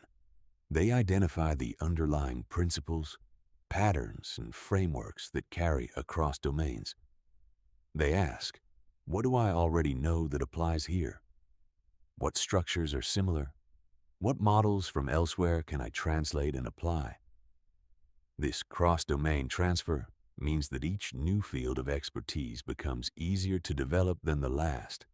they identify the underlying principles, patterns, and frameworks that carry across domains. They ask, what do I already know that applies here? What structures are similar? What models from elsewhere can I translate and apply? This cross-domain transfer means that each new field of expertise becomes easier to develop than the last,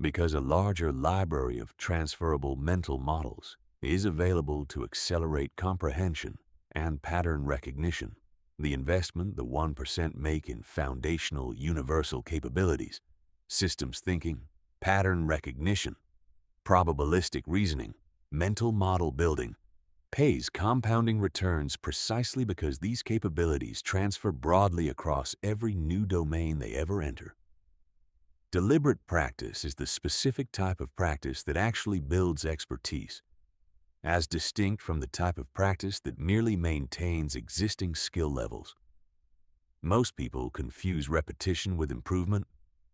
because a larger library of transferable mental models is available to accelerate comprehension and pattern recognition. The investment the 1% make in foundational universal capabilities, systems thinking, pattern recognition, probabilistic reasoning, mental model building, pays compounding returns precisely because these capabilities transfer broadly across every new domain they ever enter. Deliberate practice is the specific type of practice that actually builds expertise, as distinct from the type of practice that merely maintains existing skill levels. Most people confuse repetition with improvement.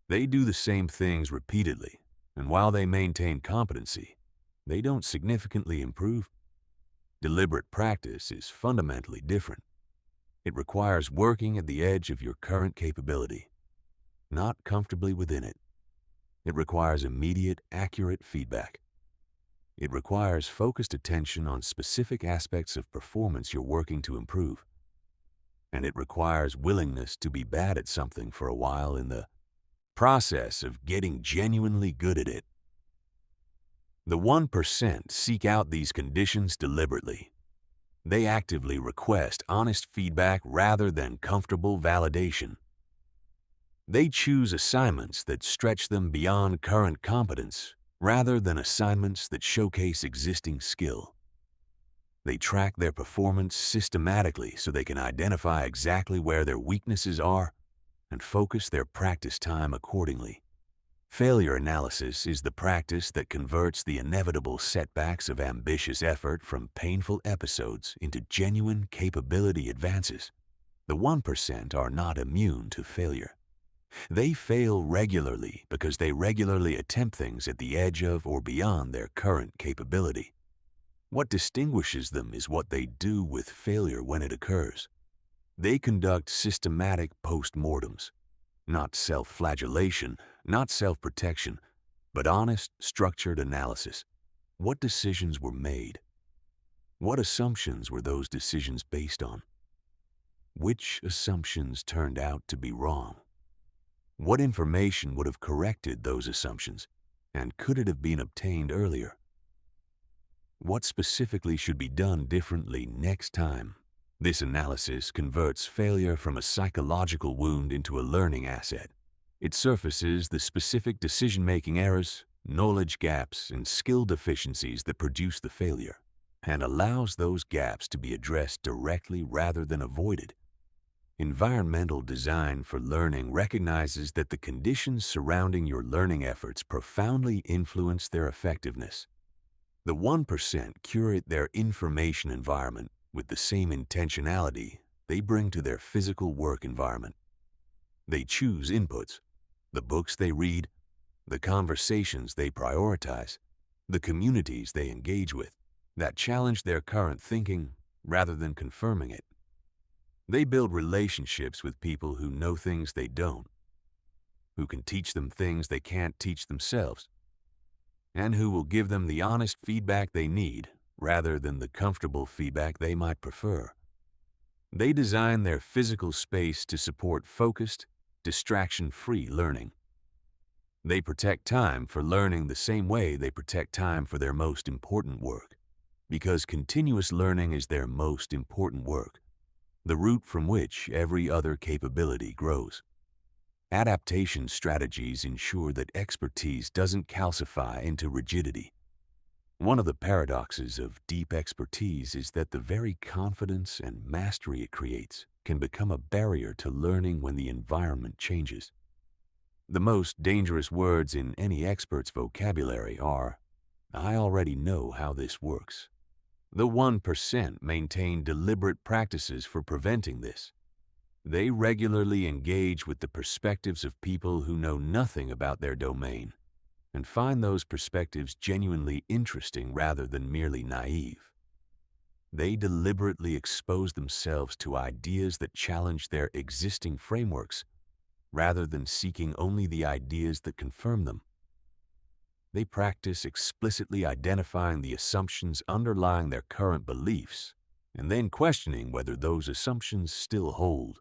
They do the same things repeatedly, and while they maintain competency, they don't significantly improve. Deliberate practice is fundamentally different. It requires working at the edge of your current capability, not comfortably within it. It requires immediate, accurate feedback. It requires focused attention on specific aspects of performance you're working to improve. And it requires willingness to be bad at something for a while in the process of getting genuinely good at it. The 1% seek out these conditions deliberately. They actively request honest feedback rather than comfortable validation. They choose assignments that stretch them beyond current competence rather than assignments that showcase existing skill. They track their performance systematically so they can identify exactly where their weaknesses are and focus their practice time accordingly. Failure analysis is the practice that converts the inevitable setbacks of ambitious effort from painful episodes into genuine capability advances. The 1% are not immune to failure. They fail regularly because they regularly attempt things at the edge of or beyond their current capability. What distinguishes them is what they do with failure when it occurs. They conduct systematic post-mortems, not self-flagellation, not self-protection, but honest, structured analysis. What decisions were made? What assumptions were those decisions based on? Which assumptions turned out to be wrong? What information would have corrected those assumptions, and could it have been obtained earlier? What specifically should be done differently next time? This analysis converts failure from a psychological wound into a learning asset. It surfaces the specific decision-making errors, knowledge gaps, and skill deficiencies that produce the failure, and allows those gaps to be addressed directly rather than avoided. Environmental design for learning recognizes that the conditions surrounding your learning efforts profoundly influence their effectiveness. The 1% curate their information environment with the same intentionality they bring to their physical work environment. They choose inputs, the books they read, the conversations they prioritize, the communities they engage with, that challenge their current thinking rather than confirming it. They build relationships with people who know things they don't, who can teach them things they can't teach themselves, and who will give them the honest feedback they need rather than the comfortable feedback they might prefer. They design their physical space to support focused, distraction-free learning. They protect time for learning the same way they protect time for their most important work, because continuous learning is their most important work, the root from which every other capability grows. Adaptation strategies ensure that expertise doesn't calcify into rigidity. One of the paradoxes of deep expertise is that the very confidence and mastery it creates can become a barrier to learning when the environment changes. The most dangerous words in any expert's vocabulary are, "I already know how this works." The 1% maintain deliberate practices for preventing this. They regularly engage with the perspectives of people who know nothing about their domain and find those perspectives genuinely interesting rather than merely naive. They deliberately expose themselves to ideas that challenge their existing frameworks rather than seeking only the ideas that confirm them. They practice explicitly identifying the assumptions underlying their current beliefs and then questioning whether those assumptions still hold.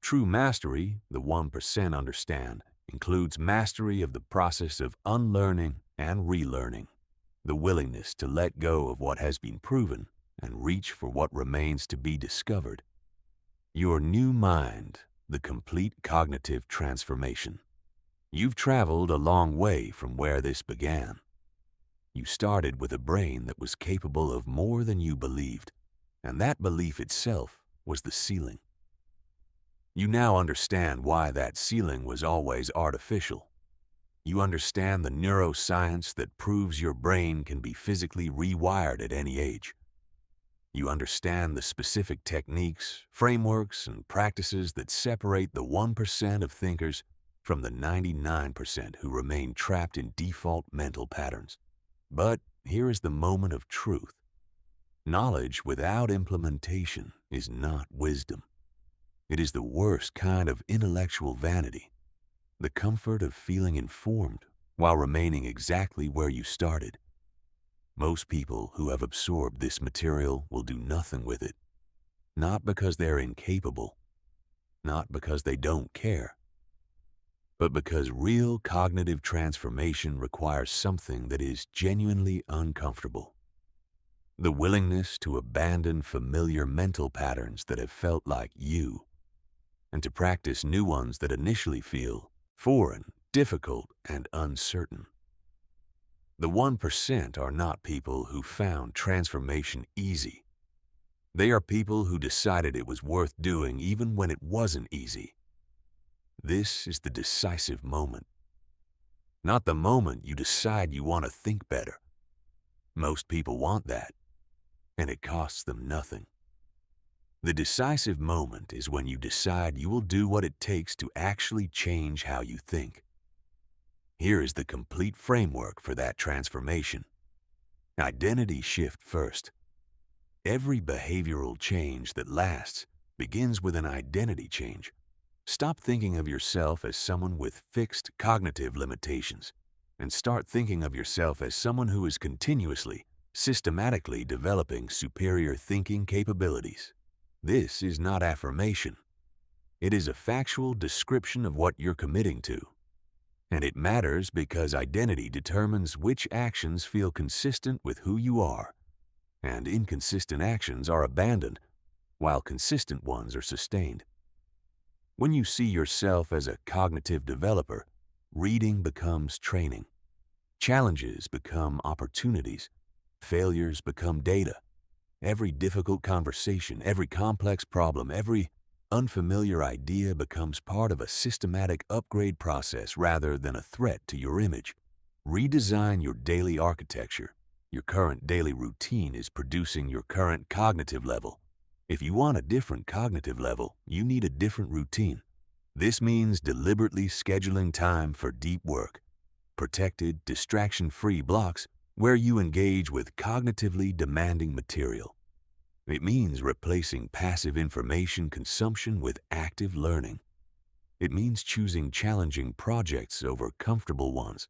True mastery, the 1% understand, includes mastery of the process of unlearning and relearning, the willingness to let go of what has been proven and reach for what remains to be discovered. Your new mind, the complete cognitive transformation. You've traveled a long way from where this began. You started with a brain that was capable of more than you believed, and that belief itself was the ceiling. You now understand why that ceiling was always artificial. You understand the neuroscience that proves your brain can be physically rewired at any age. You understand the specific techniques, frameworks, and practices that separate the 1% of thinkers from the 99% who remain trapped in default mental patterns. But here is the moment of truth. Knowledge without implementation is not wisdom. It is the worst kind of intellectual vanity. the comfort of feeling informed while remaining exactly where you started. Most people who have absorbed this material will do nothing with it, not because they're incapable, not because they don't care, but because real cognitive transformation requires something that is genuinely uncomfortable. The willingness to abandon familiar mental patterns that have felt like you, and to practice new ones that initially feel foreign, difficult, and uncertain. The 1% are not people who found transformation easy. They are people who decided it was worth doing even when it wasn't easy. This is the decisive moment. Not the moment you decide you want to think better. Most people want that, and it costs them nothing. The decisive moment is when you decide you will do what it takes to actually change how you think. Here is the complete framework for that transformation. Identity shift first. Every behavioral change that lasts begins with an identity change. Stop thinking of yourself as someone with fixed cognitive limitations and start thinking of yourself as someone who is continuously, systematically developing superior thinking capabilities. This is not affirmation. It is a factual description of what you're committing to. And it matters because identity determines which actions feel consistent with who you are, and inconsistent actions are abandoned, while consistent ones are sustained. When you see yourself as a cognitive developer, reading becomes training. Challenges become opportunities. Failures become data. Every difficult conversation, every complex problem, every unfamiliar idea becomes part of a systematic upgrade process rather than a threat to your image. Redesign your daily architecture. Your current daily routine is producing your current cognitive level. If you want a different cognitive level, you need a different routine. This means deliberately scheduling time for deep work, protected, distraction-free blocks where you engage with cognitively demanding material. It means replacing passive information consumption with active learning. It means choosing challenging projects over comfortable ones.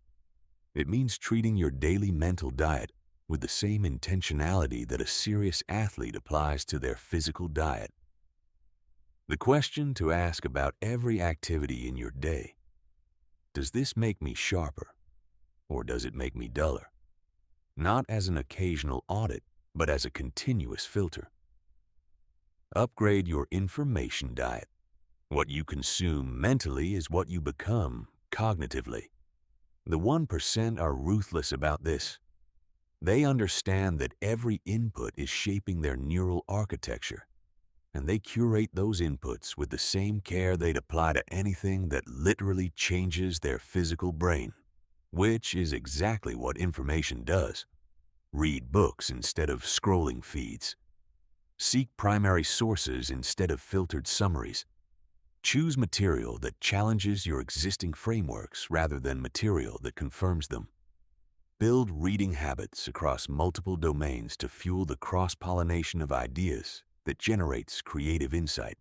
It means treating your daily mental diet with the same intentionality that a serious athlete applies to their physical diet. The question to ask about every activity in your day: does this make me sharper, or does it make me duller? Not as an occasional audit, but as a continuous filter. Upgrade your information diet. What you consume mentally is what you become cognitively. The 1% are ruthless about this. They understand that every input is shaping their neural architecture, and they curate those inputs with the same care they'd apply to anything that literally changes their physical brain, which is exactly what information does. Read books instead of scrolling feeds. Seek primary sources instead of filtered summaries. Choose material that challenges your existing frameworks rather than material that confirms them. Build reading habits across multiple domains to fuel the cross-pollination of ideas that generates creative insight.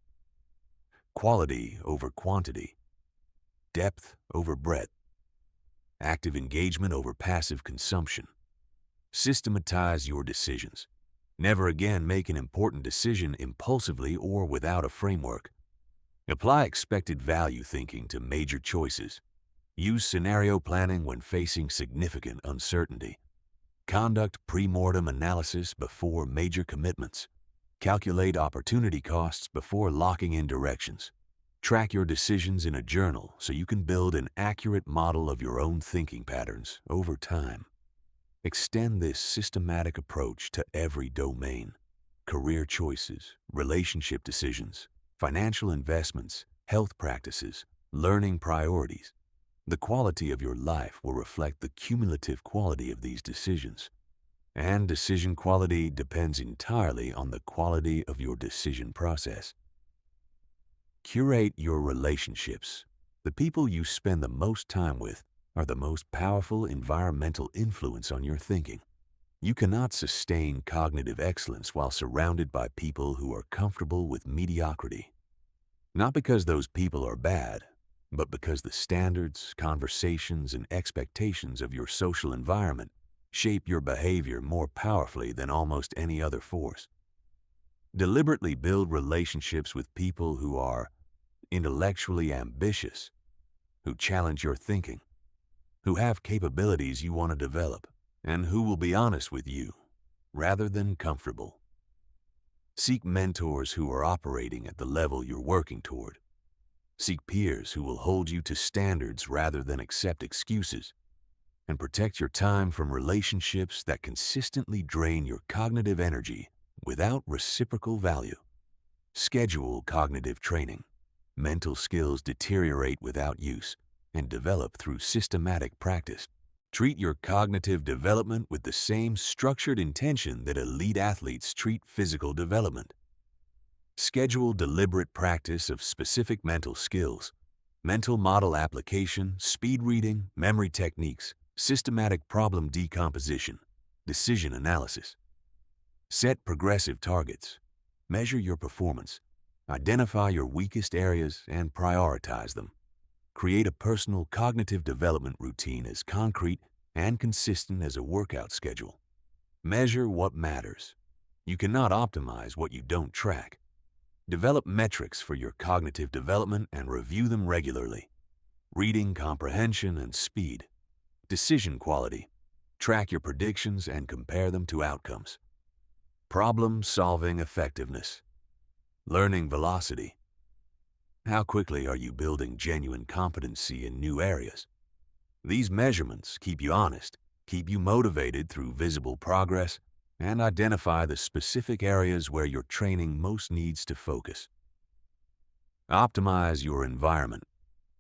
Quality over quantity. Depth over breadth. Active engagement over passive consumption. Systematize your decisions. Never again make an important decision impulsively or without a framework. Apply expected value thinking to major choices. Use scenario planning when facing significant uncertainty. Conduct pre-mortem analysis before major commitments. Calculate opportunity costs before locking in directions. Track your decisions in a journal so you can build an accurate model of your own thinking patterns over time. Extend this systematic approach to every domain: career choices, relationship decisions, financial investments, health practices, learning priorities. The quality of your life will reflect the cumulative quality of these decisions. And decision quality depends entirely on the quality of your decision process. Curate your relationships. The people you spend the most time with are the most powerful environmental influence on your thinking. You cannot sustain cognitive excellence while surrounded by people who are comfortable with mediocrity. Not because those people are bad, but because the standards, conversations, and expectations of your social environment shape your behavior more powerfully than almost any other force. Deliberately build relationships with people who are intellectually ambitious, who challenge your thinking, who have capabilities you want to develop, and who will be honest with you rather than comfortable. Seek mentors who are operating at the level you're working toward. Seek peers who will hold you to standards rather than accept excuses. And protect your time from relationships that consistently drain your cognitive energy without reciprocal value. Schedule cognitive training. Mental skills deteriorate without use and develop through systematic practice. Treat your cognitive development with the same structured intention that elite athletes treat physical development. Schedule deliberate practice of specific mental skills, mental model application, speed reading, memory techniques, systematic problem decomposition, decision analysis. Set progressive targets. Measure your performance. Identify your weakest areas and prioritize them. Create a personal cognitive development routine as concrete and consistent as a workout schedule. Measure what matters. You cannot optimize what you don't track. Develop metrics for your cognitive development and review them regularly. Reading comprehension and speed. Decision quality. Track your predictions and compare them to outcomes. Problem-solving effectiveness. Learning velocity. How quickly are you building genuine competency in new areas? These measurements keep you honest, keep you motivated through visible progress, and identify the specific areas where your training most needs to focus. Optimize your environment.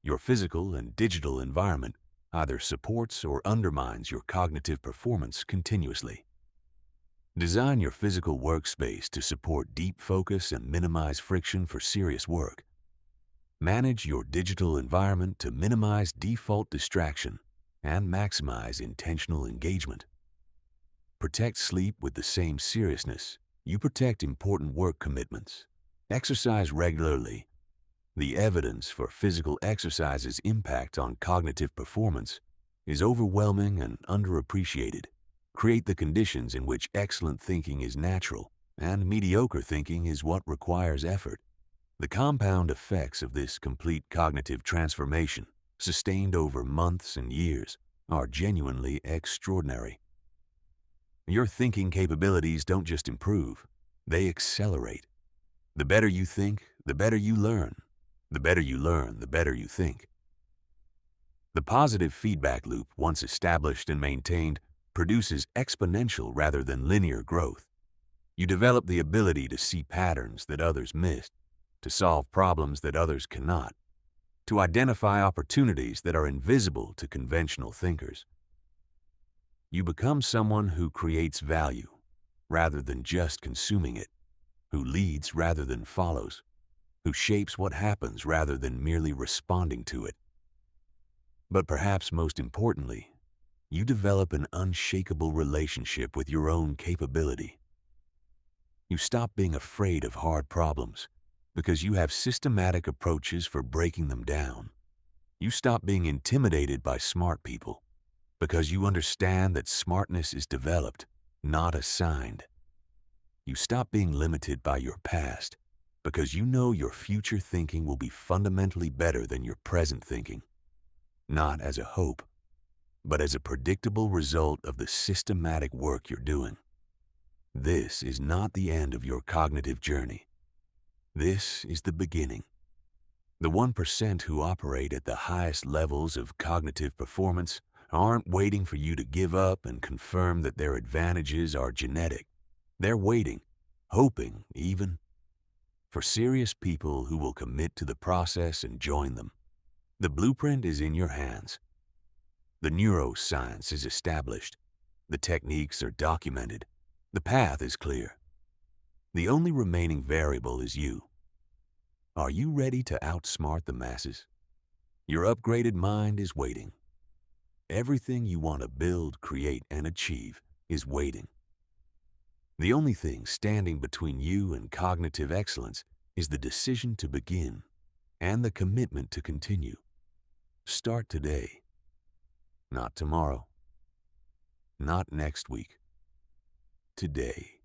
Your physical and digital environment either supports or undermines your cognitive performance continuously. Design your physical workspace to support deep focus and minimize friction for serious work. Manage your digital environment to minimize default distraction and maximize intentional engagement. Protect sleep with the same seriousness you protect important work commitments. Exercise regularly. The evidence for physical exercise's impact on cognitive performance is overwhelming and underappreciated. Create the conditions in which excellent thinking is natural and mediocre thinking is what requires effort. The compound effects of this complete cognitive transformation, sustained over months and years, are genuinely extraordinary. Your thinking capabilities don't just improve, they accelerate. The better you think, the better you learn. The better you learn, the better you think. The positive feedback loop, once established and maintained, produces exponential rather than linear growth. You develop the ability to see patterns that others miss, to solve problems that others cannot, to identify opportunities that are invisible to conventional thinkers. You become someone who creates value rather than just consuming it, who leads rather than follows, who shapes what happens rather than merely responding to it. But perhaps most importantly, you develop an unshakable relationship with your own capability. You stop being afraid of hard problems because you have systematic approaches for breaking them down. You stop being intimidated by smart people because you understand that smartness is developed, not assigned. You stop being limited by your past because you know your future thinking will be fundamentally better than your present thinking, not as a hope, but as a predictable result of the systematic work you're doing. This is not the end of your cognitive journey. This is the beginning. The 1% who operate at the highest levels of cognitive performance aren't waiting for you to give up and confirm that their advantages are genetic. They're waiting, hoping even, for serious people who will commit to the process and join them. The blueprint is in your hands. The neuroscience is established. The techniques are documented. The path is clear. The only remaining variable is you. Are you ready to outsmart the masses? Your upgraded mind is waiting. Everything you want to build, create, and achieve is waiting. The only thing standing between you and cognitive excellence is the decision to begin and the commitment to continue. Start today, not tomorrow, not next week, today.